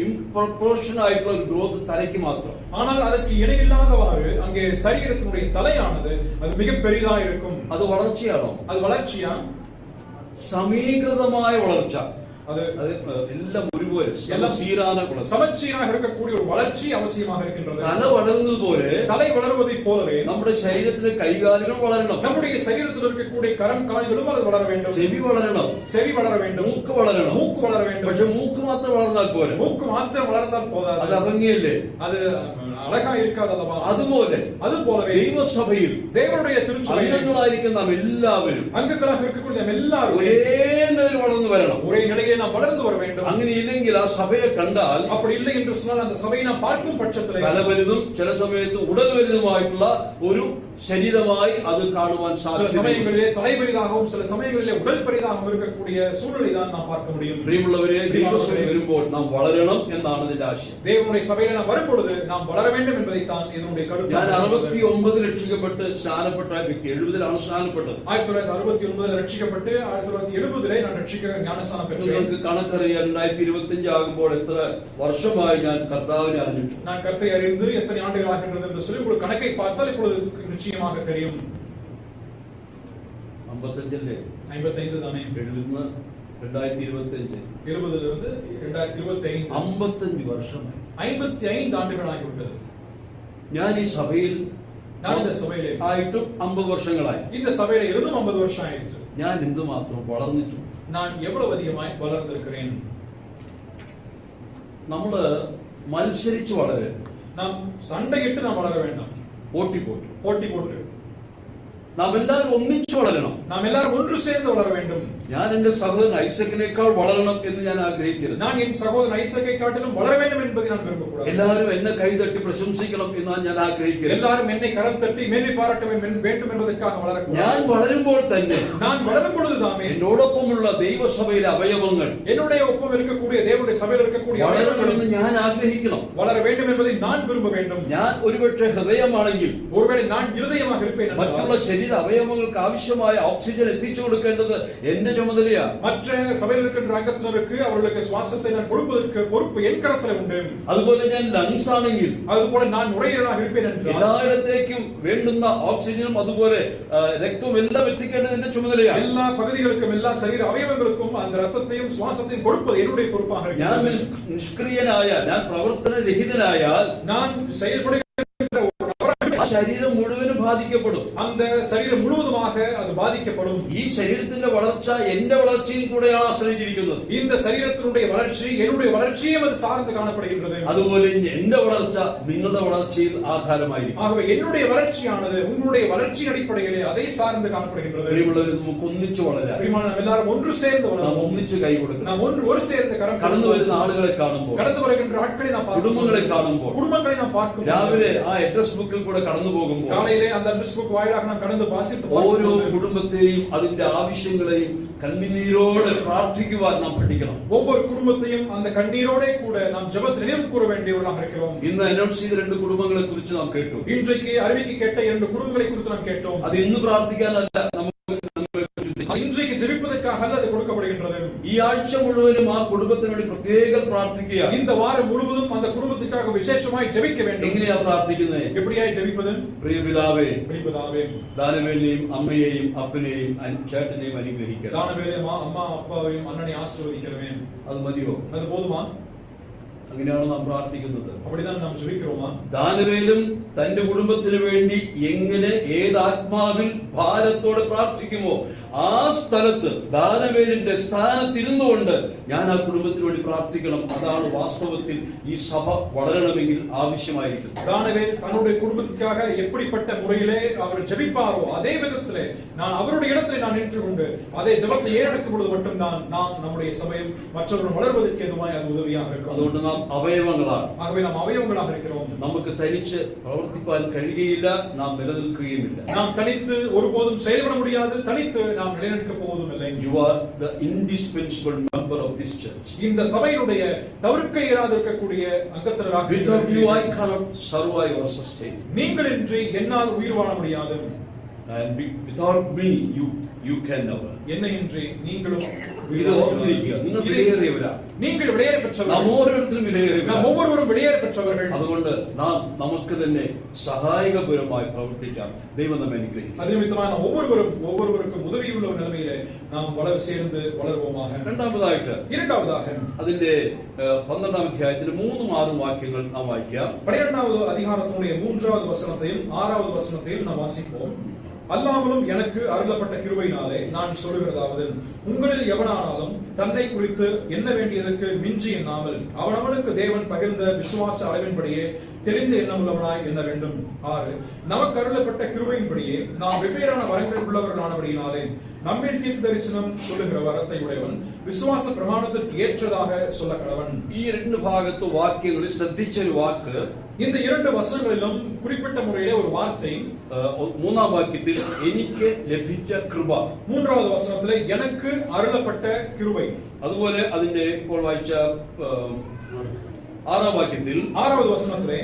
S1: ഇംപ്രൊപ്പോർഷൻ ആയിട്ടുള്ള ഒരു ഗ്രോത്ത് തലയ്ക്ക് മാത്രം.
S2: ஆனால் அதற்கு இணையில்லாதவாறு அங்கே சரீரத்தினுடைய தலையானது அது மிக பெரிதா இருக்கும்.
S1: അത് വളർച്ചയാണോ?
S2: அது வளர்ச்சியா?
S1: സമീകൃതമായ വളർച്ച.
S2: அது
S1: എല്ലാം ഒരുപോലെ
S2: சமச்சீராக இருக்கக்கூடிய ஒரு வளர்ச்சி அவசியமாக இருக்கின்றது.
S1: തല വളരുന്നതുപോലെ,
S2: தலை வளருவதை போலவே
S1: നമ്മുടെ ശരീരത്തിലെ കൈകാലുകൾ വളരണം.
S2: நம்முடைய சரீரத்தில் இருக்கக்கூடிய கரம் கால்களும் அது வளர வேண்டும்.
S1: ചെവി വളരണം,
S2: செவி வளர வேண்டும்,
S1: മൂക്ക് വളരണം.
S2: மூக்கு வளர வேண்டும்.
S1: പക്ഷെ മൂക്ക് മാത്രം വളർന്നാൽ പോരെ,
S2: மூக்கு மாத்திரம் வளர்ந்தால் போதாது.
S1: അത് ഭംഗിയല്ലേ?
S2: அது அழகா இருக்காது அல்லவா?
S1: അതുപോലെ ദൈവസഭയിൽ
S2: தேவனுடைய திருச்சபையில்
S1: അംഗങ്ങളായിരിക്കുന്ന നാം എല്ലാവരും
S2: அங்கங்களாக இருக்கக்கூடிய நாம் எல்லாரும்
S1: ഒരേ നിലയിൽ വളർന്നു വരണം.
S2: ஒரே நிலையிலே நாம் வளர்ந்து வர வேண்டும்.
S1: അങ്ങനെയില്ലെങ്കിൽ ആ സഭയെ കണ്ടാൽ,
S2: அப்படி இல்லை என்று சொன்னால் அந்த சபையை நாம் பார்க்கும் பட்சத்தில்
S1: തല വലുതും ചില സമയത്ത് ഉടൽ വലുതുമായിട്ടുള്ള ഒരു ശരീരമായി അത് കാണുവാൻ
S2: சில
S1: സാധിക്കും.
S2: சமயங்களிலே தலை பெரிதாகவும் சில சமயங்களிலே உடல் பெரிதாகவும் இருக்கக்கூடிய சூழலை தான் நாம் பார்க்க முடியும்.
S1: പ്രിയമുള്ളവരെ, ദൈവസഭയിൽ വരുമ്പോൾ നാം വളരണം എന്നാണ് ഇതിന്റെ ആശയം.
S2: தேவனுடைய சபையில நாம் வரும்பொழுது நாம் வளர வேண்டும் என்பதை தான் இதனுடைய கருத்து.
S1: ഞാൻ 69 രക്ഷിക്കപ്പെട്ട് സ്നാനപ്പെട്ട വ്യക്തി. 70 സ്നാനപ്പെട്ടത്.
S2: 1969 രക്ഷിക്കപ്പെട്ട് 1970 நான் ஞானஸ்நானம் பெற்றேன்.
S1: നിങ്ങൾക്ക് കണക്കറിയാൻ 2025 ആകുമ്പോൾ എത്ര വർഷമായി ഞാൻ കർത്താവിനെ അറിഞ്ഞിട്ടുണ്ട്.
S2: நான் கர்த்தரை அறிந்து எத்தனை ஆண்டுகள் ஆகின்றது என்று சொல்லி ஒரு கணக்கை பார்த்தால் இப்பொழுது நிச்சயமாக தெரியும்.
S1: 55
S2: தானே?
S1: 70 2025
S2: 20 2025
S1: 55 വർഷമായി.
S2: 55 ஆண்டுகள் ஆகிவிட்டது.
S1: ഞാൻ ഈ സഭയിൽ
S2: இந்த சபையிலே
S1: ആയിട്ടും 50 വർഷങ്ങളായി.
S2: இந்த சபையில இருந்தும் 50 வருஷம் ஆயிடுச்சு.
S1: ഞാൻ എന്തുമാത്രം വളർന്നിട്ടുണ്ട്.
S2: நான் எவ்வளவு அதிகமாய் வளர்ந்திருக்கிறேன்.
S1: നമ്മള് മത്സരിച്ച് വളരരുത്.
S2: நாம் சண்டையிட்டு நாம் வளர வேண்டாம்.
S1: പോട്ടി
S2: போட்டு
S1: നാം എല്ലാവരും ഒന്നിച്ചു വളരണം.
S2: நாம் எல்லாரும் ஒன்று சேர்ந்து வளர வேண்டும்.
S1: ഞാൻ എന്റെ സഹോദരൻ ഐസക്കിനേക്കാൾ വളരണം എന്ന് ഞാൻ ആഗ്രഹിക്കരുത്.
S2: நான் என் சகோதரன் ஐசக்கை காட்டிலும் வளர வேண்டும் என்பதை நான் விரும்பக்கூடாது.
S1: എല്ലാവരും എന്നെ കൈതട്ടി പ്രശംസിക്കണം എന്നാണ് ഞാൻ ആഗ്രഹിക്കുന്നത്.
S2: எல்லாரும் என்னை கரம் தட்டி மேன்மை பாராட்ட வேண்டும் என்பதற்காக வளரக்கூடாது.
S1: ഞാൻ വളരുമ്പോൾ തന്നെ,
S2: நான் வளரும் பொழுதுதாமே
S1: എന്നോടൊപ്പമുള്ള ദൈവസഭയിലെ അവയവങ്ങൾ
S2: என்னுடைய ஒப்பம் இருக்கக்கூடிய தேவனுடைய சபையில் இருக்கக்கூடிய
S1: വളരണമെന്ന് ഞാൻ ആഗ്രഹിക്കണം.
S2: வளர வேண்டும் என்பதை நான் விரும்ப வேண்டும்.
S1: ഞാൻ ഒരുപക്ഷെ ഹൃദയമാണെങ്കിൽ,
S2: ஒருவேளை நான் இருதயமாக இருப்பேன்,
S1: മറ്റുള്ള ശരീര അവയവങ്ങൾക്ക് ആവശ്യമായ ഓക്സിജൻ എത്തിച്ചു കൊടുക്കേണ്ടത് എന്റെ ചുമതലയാണ്.
S2: மற்ற சபையில் இருக்கின்ற அங்கத்தினருக்கு அவர்களுக்கு சுவாசத்தை நான் கொடுப்பதற்கு பொறுப்பு என் கரத்தில் உண்டு.
S1: അതുപോലെ ഞാൻ ലങ്സ് ആണെങ്കിൽ,
S2: അതുപോലെ நான் நுரையீரலாக இருப்பேன் என்றால்
S1: എല്ലായിടത്തേക്കും വേണ്ടുന്ന ഓക്സിജനും അതുപോലെ രക്തവും എല്ലാം എത്തിക്കേണ്ടത് എന്റെ ചുമതലയാണ്.
S2: எல்லா பகுதிகளுக்கும் எல்லா சரீர அவயவங்களுக்கும் அந்த ரத்தத்தையும் சுவாசத்தையும் கொடுப்பது என்னுடைய பொறுப்பாக இருக்கு.
S1: ഞാൻ നിഷ്ക്രിയനായ, ഞാൻ പ്രവർത്തനരഹിതനായാൽ,
S2: நான் செயல்படுகின்ற
S1: ശരീരം മുഴുവനും ബാധിക്കപ്പെടും.
S2: அந்த சரீரம் முழுவதுமாக அது பாதிக்கப்படும்.
S1: ഈ ശരീരത്തിന്റെ വളർച്ച എന്റെ വളർച്ചയിൽ കൂടെയാണ് ആശ്രയിച്ചിരിക്കുന്നത്.
S2: இந்த சரீரத்தினுடைய வளர்ச்சி என்னுடைய வளர்ச்சியும் அது சார்ந்து காணப்படுகின்றது.
S1: അതുപോലെ എന്റെ വളർച്ച നിങ്ങളുടെ വളർച്ചയിൽ ആധാരമായിരിക്കും.
S2: ஆகவே என்னுடைய வளர்ச்சியானது உங்களுடைய வளர்ச்சியின் அடிப்படையிலே அதை சார்ந்து காணப்படுகின்றது.
S1: പ്രിയമുള്ളവരെ, നമുക്ക് ഒന്നിച്ചു വളരാം.
S2: நாம் எல்லாரும் ஒன்று சேர்ந்து
S1: നാം
S2: வளரலாம்.
S1: ഒന്നിച്ചു കൈ കൊടുക്കണം.
S2: நாம் ஒரு சேர்ந்து
S1: കടന്നു വരുന്ന ആളുകളെ കാണുമ്പോൾ,
S2: கடந்து வருகின்ற ஆட்களை நாம்
S1: കുടുംബങ്ങളെ കാണുമ്പോൾ,
S2: குடும்பங்களை நாம் பார்க்கும்.
S1: രാവിലെ ആ അഡ്രസ് ബുക്കിൽ കൂടെ കടന്നു പോകുമ്പോൾ,
S2: காலையிலே அந்த அட்ரஸ் புக் வாயிலாக நாம் கடந்து வாசித்து
S1: ഓരോ കുടുംബത്തെയും അതിന്റെ ആവശ്യങ്ങളെയും കണ്ണുനീരോടെ പ്രാർത്ഥിക്കുവാൻ നാം പഠിക്കണം.
S2: ஒவ்வொரு குடும்பத்தையும் அந்த கண்ணீரோடே கூட நாம் ஜெபத்தில் நினைவு கூற வேண்டியவர்களாக இருக்கிறோம்.
S1: ഇന്ന് അനൗൺസ് ചെയ്ത 2 കുടുംബങ്ങളെ കുറിച്ച് നാം കേട്ടു.
S2: இன்றைக்கு அறிவிக்க கேட்ட 2 குடும்பங்களை குறித்து நாம் கேட்டோம்.
S1: അത് ഇന്ന് പ്രാർത്ഥിക്കാനല്ല,
S2: இன்றைக்கு ஜெபிப்பதற்காக அல்ல அது கொடுக்கப்படுகின்றது.
S1: ഈ ആഴ്ച മുഴുവനും ആ കുടുംബത്തിന് വേണ്ടി പ്രത്യേകം പ്രാർത്ഥിക്കുക.
S2: இந்த வாரம் முழுவதும் அந்த குடும்பத்துக்காக விசேஷமாய் ஜெபிக்க வேண்டும்.
S1: എങ്ങനെയാ പ്രാർത്ഥിക്കുന്നത്?
S2: எப்படியாய் ஜெபிப்பது?
S1: പ്രിയ പിതാവേ,
S2: பிதாவே,
S1: ദാനവേലിനെയും അമ്മയെയും അപ്പനെയും ചേട്ടനെയും അനുഗ്രഹിക്കണം.
S2: தானவேலையும் அம்மா அப்பாவையும் அண்ணனை ஆசீர்வதிக்கிறவே.
S1: അത് മതിയോ?
S2: அது போதுமா?
S1: അങ്ങനെയാണോ നാം പ്രാർത്ഥിക്കുന്നത്?
S2: அப்படிதான் நாம் ஜெபிக்கிறோமா?
S1: ദാനവേലും തന്റെ കുടുംബത്തിന് വേണ്ടി എങ്ങനെ ഏത് ആത്മാവിൽ ഭാരത്തോടെ പ്രാർത്ഥിക്കുമോ ആ സ്ഥലത്ത് ദാനവേലിന്റെ സ്ഥാനത്തിരുന്നുകൊണ്ട് ഞാൻ ആ കുടുംബത്തിന് വേണ്ടി പ്രാർത്ഥിക്കണം. അതാണ് വാസ്തവത്തിൽ ഈ സഭ വളരണമെങ്കിൽ ആവശ്യമായിരിക്കും.
S2: தானவேல் தன்னுடைய குடும்பத்துக்காக எப்படிப்பட்ட முறையிலே அவர் ஜெபிப்பாரோ அதே விதத்திலே நான் அவருடைய இடத்திலே நான் நின்று கொண்டு அதே ஜெபத்தை ஏறெடுக்கும் பொழுது மட்டும்தான் நாம் நம்முடைய சபையும் மற்றவர்கள் வளர்வதற்கு எதுவாய் அது உதவியாக இருக்கும்.
S1: അതുകൊണ്ട് നാം അവയവങ്ങളാണ്.
S2: ஆகவே நாம் அவயவங்களாக இருக்கிறோம்.
S1: നമുക്ക് തനിച്ച് പ്രവർത്തിപ്പാൻ കഴിയുകയില്ല, നാം നിലനിൽക്കുകയുമില്ല.
S2: நாம் தனித்து ஒருபோதும் செயல்பட முடியாது, தனித்து நாம் நிலைநிற்க போவதும் இல்லை.
S1: You are the indispensable member of this church.
S2: இந்த சபையினுடைய தவிர்க்க இயலாது இருக்கக்கூடிய அங்கத்தினராக.
S1: Without you I cannot survive or sustain.
S2: நீங்கள் இன்றி என்னால் உயிர் வாழ முடியாது.
S1: And without me you can never.
S2: என்னை இன்றி நீங்களும்
S1: ഇത് ഓർത്തിരിക്കുക, നിങ്ങൾ വിലയേറിയവരാണ്.
S2: நீங்கள் விலையேற பெற்றவர்கள்.
S1: നാം ഓരോരുത്തരും വിലയേറിയവരാണ്.
S2: நாம் ஒவ்வொருவரும் விலையேற பெற்றவர்கள்.
S1: അതുകൊണ്ട് നാം നമുക്ക് തന്നെ സഹായകപരമായി പ്രവർത്തിക്കാം. ദൈവം നമ്മെ അനുഗ്രഹിക്കട്ടെ.
S2: அது நிமித்தமாக நாம் ஒவ்வொருவருக்கும் உதவியுள்ள ஒரு நிலைமையிலே நாம் சேர்ந்து வளருவோமாக. இரண்டாவதாக
S1: അതിന്റെ 12ാം അധ്യായത്തിൽ 3-6 വാക്യങ്ങൾ നാം വായിക്കാം.
S2: 12வது அதிகாரத்தினுடைய 3வது வசனத்தையும் 6வது வசனத்தையும் நாம் வாசிப்போம். அல்லாமலும் எனக்கு அருளப்பட்ட கிருபையினாலே நான் சொல்லுகிறதாவது, உங்களில் எவனானாலும் தன்னை குறித்து எண்ண வேண்டியதற்கு மிஞ்சி எண்ணாமல் அவனவனுக்கு தேவன் பகிர்ந்த விசுவாச அளவின்படியே தெரிந்த எண்ணமுள்ளவனாய் எண்ண வேண்டும். 6 நமக்கு அருளப்பட்ட கிருபையின்படியே நாம் வெவ்வேறான வரங்கள் உள்ளவர்களானபடியினாலே நம்மில் தீர்க்க தரிசனம் சொல்லுகிற வரத்தை உடையவன் விசுவாச பிரமாணத்திற்கு ஏற்றதாக சொல்ல கடவன்.
S1: ഈ 2 ഭാഗത്ത് വാക്യങ്ങളിൽ ശ്രദ്ധിച്ച ഒരു വാക്ക്,
S2: இந்த 2 വസനങ്ങളിലും குறிப்பிட்ட മുறைയിലെ ഒരു വാர்த்தை.
S1: 3ാം വാക്യത്തിൽ എനിക്ക് ലഭിച്ച കൃപ,
S2: 3வது വസനത്തിലെ எனக்கு അരുളപ്പെട്ട கிருபை.
S1: അതുപോലെ അതിന്റെ ഇപ്പോൾ വായിച്ച 6ാം വാക്യത്തിൽ
S2: 6வது வசனத்திலே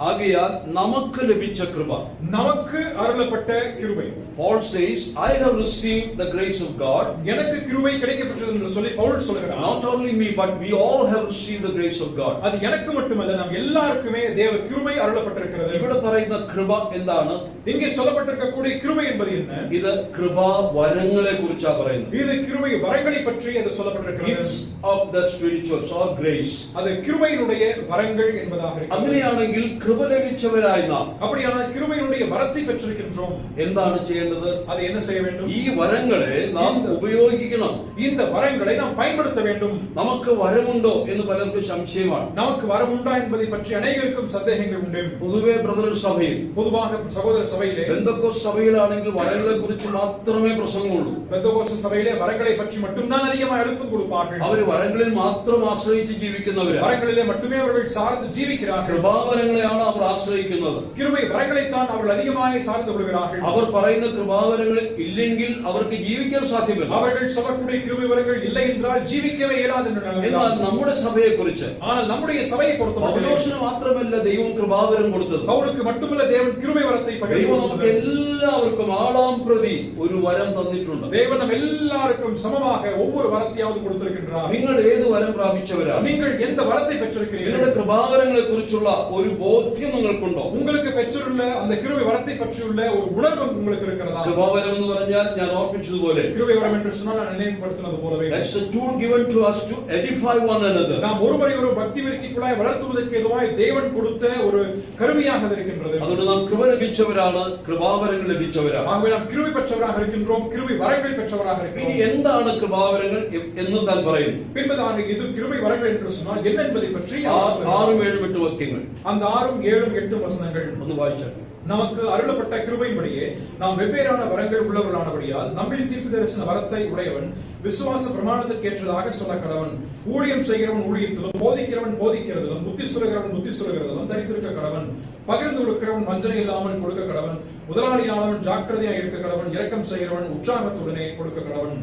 S1: ആകയാൽ നമുക്ക് ലഭിച്ച കൃപ,
S2: நமக்கு அருளப்பட்ட கிருபை.
S1: Paul says, I have received the grace of God.
S2: எனக்கு கிருபை கிடைக்கப்பட்டது என்று சொல்லி பவுல் சொல்கிறார்.
S1: Not only me, but we all have received the grace of God.
S2: அது எனக்கு மட்டுமல்ல, நாம் எல்லாருக்குமே தேவ கிருபை அருளப்பட்டிருக்கிறது.
S1: ഇവിടെ പറയുന്ന കൃപ എന്താണ്?
S2: இங்கே சொல்லப்பட்டிருக்கக்கூடிய கிருபை என்பது என்ன?
S1: ഇത് കൃപാ വരങ്ങളെ കുറിച്ചാണ് പറയുന്നത്.
S2: இது கிருபை வரங்களை பற்றி அது சொல்லப்பட்டிருக்கிறது.
S1: Gifts of the spirituals or grace.
S2: அது கிருபையினுடைய வரங்கள் என்பதாக இருக்கிறது.
S1: അങ്ങനെയാണെങ്കിൽ കൃപ ലഭിച്ചവരായി നാം,
S2: அப்படியானால் கிருபையினுடைய வரத்தை பெற்றிருக்கின்றோம்.
S1: എന്താണ് ചെയ്യേണ്ടത്?
S2: அது என்ன செய்ய வேண்டும்?
S1: ഈ വരങ്ങളെ നാം ഉപയോഗിക്കണം.
S2: இந்த வரங்களை நாம் பயன்படுத்த வேண்டும்.
S1: നമുക്ക് വരമുണ്ടോ എന്ന് പലർക്കും സംശയമാണ്.
S2: நமக்கு வரம் உண்டா என்பதை பற்றி அநேகருக்கும் சந்தேகங்கள் உண்டு.
S1: പൊതുവെ ബ്രദർ സഭയിൽ,
S2: பொதுவாக சகோதர சபையிலே,
S1: பெந்தகோஸ்து சபையிലാണെങ്കിൽ വരങ്ങളെ കുറിച്ച് മാത്രമേ പ്രസംഗമുള്ളൂ.
S2: பெந்தகோஸ்து சபையிலே வரங்களை பற்றி மட்டும்தான் அதிகமாக அழுத்தம் கொடுப்பார்கள்.
S1: അവർ വരങ്ങളിൽ മാത്രം ആശ്രയിച്ച് ജീവിക്കുന്നവരാണ്.
S2: வரங்களிலே மட்டுமே அவர்கள் சார்ந்து ஜீவிக்கிறார்கள்.
S1: കൃപാവരങ്ങളെയാണ് അവർ ആശ്രയിക്കുന്നത്.
S2: கிருபை வரங்களை தான் அவர்கள் அதிகமாக சார்ந்து கொள்கிறார்கள்.
S1: അവർ പറയുന്ന കൃപാവരങ്ങൾ ഇല്ലെങ്കിൽ അവർക്ക് ജീവിക്കാൻ സാധ്യമല്ല.
S2: அவர்கள் சொல்லக்கூடிய கிருபை வரங்கள் இல்லை என்றால் ஜீவிக்கவே இயலாது என்ற நிலைமை.
S1: എന്നാൽ നമ്മുടെ സഭയെ കുറിച്ച്,
S2: ஆனால் நம்முடைய சபையை பொறுத்தவரை
S1: പൗലോസിന് മാത്രമല്ല ദൈവം കൃപാവരം കൊടുത്തത്.
S2: பவுலுக்கு மட்டுமல்ல தேவன் கிருபை வரத்தை
S1: ദൈവം നമുക്ക് എല്ലാവർക്കും ആളാം പ്രതി ഒരു വരം തന്നിട്ടുണ്ട്.
S2: தேவன் நம்ம எல்லாருக்கும் சமமாக ஒவ்வொரு வரத்தையாவது கொடுத்திருக்கின்றார்.
S1: നിങ്ങൾ ഏത് വരം പ്രാപിച്ചവരാണ്?
S2: நீங்கள் எந்த வரத்தை பெற்றிருக்கிறீர்கள்?
S1: നിങ്ങളുടെ കൃപാവരങ്ങളെ കുറിച്ചുള്ള ഒരു ബോധ്യം നിങ്ങൾക്കുണ്ടോ?
S2: உங்களுக்கு பெற்றுள்ள அந்த கிருபை வரத்தை பற்றியுள்ள ஒரு உணர்வு உங்களுக்கு இருக்கிறதா?
S1: കൃപാവരം എന്ന് പറഞ്ഞാൽ ഞാൻ ഓർപ്പിച്ചതുപോലെ,
S2: கிருபை வரம் என்று சொன்னால் நான் நினைவுபடுத்தினது போலவே,
S1: that's a tool given to us to edify one another.
S2: நாம் ஒருவரை ஒரு பக்தி விருத்திக்குள்ளாய் வளர்த்துவதற்கு எதுவாய் தேவன் கொடுத்த ஒரு கருவியாக இருக்கின்றது.
S1: അതുകൊണ്ട് നാം കൃപ ലഭിച്ചവരാണ്, കൃപാവരങ്ങൾ ലഭിച്ചവരാണ്.
S2: ஆகவே நாம் கிருபை பெற்றவராக இருக்கின்றோம், கிருபை வரங்கள் பெற்றவராக
S1: ഇനി
S2: இருக்கிறோம்.
S1: എന്താണ് കൃപാവരങ്ങൾ എന്ന് താൻ പറയുന്നു?
S2: பின்பதாக இது கிருபை வரங்கள் என்று சொன்னால் என்ன என்பதை பற்றி
S1: 6, 7, 8 വാക്യങ്ങൾ
S2: அந்த 6, 7, 8 வசனங்கள்
S1: ഒന്ന് വായിച്ചാൽ.
S2: நமக்கு அருளப்பட்ட கிருபையின்படியே நாம் வெவ்வேறான வரங்கள் உள்ளவர்களானபடியால் நம்மில் தீர்க்க தரிசன வரத்தை உடையவன் விசுவாச பிரமாணத்திற்கு ஏற்றதாக சொல்ல கடவன். ஊழியம் செய்கிறவன் ஊழியத்திலும், போதிக்கிறவன் போதிக்கிறதிலும், புத்தி சொல்கிறவன் புத்தி சொல்கிறதிலும் தரித்திருக்க கடவன். பகிர்ந்து கொடுக்கிறவன் வஞ்சனை இல்லாமல் கொடுக்க கடவன். முதலாளியானவன் ஜாக்கிரதையாக இருக்க கடவன். இரக்கம் செய்கிறவன் உற்சாகத்துடனே கொடுக்க கடவன்.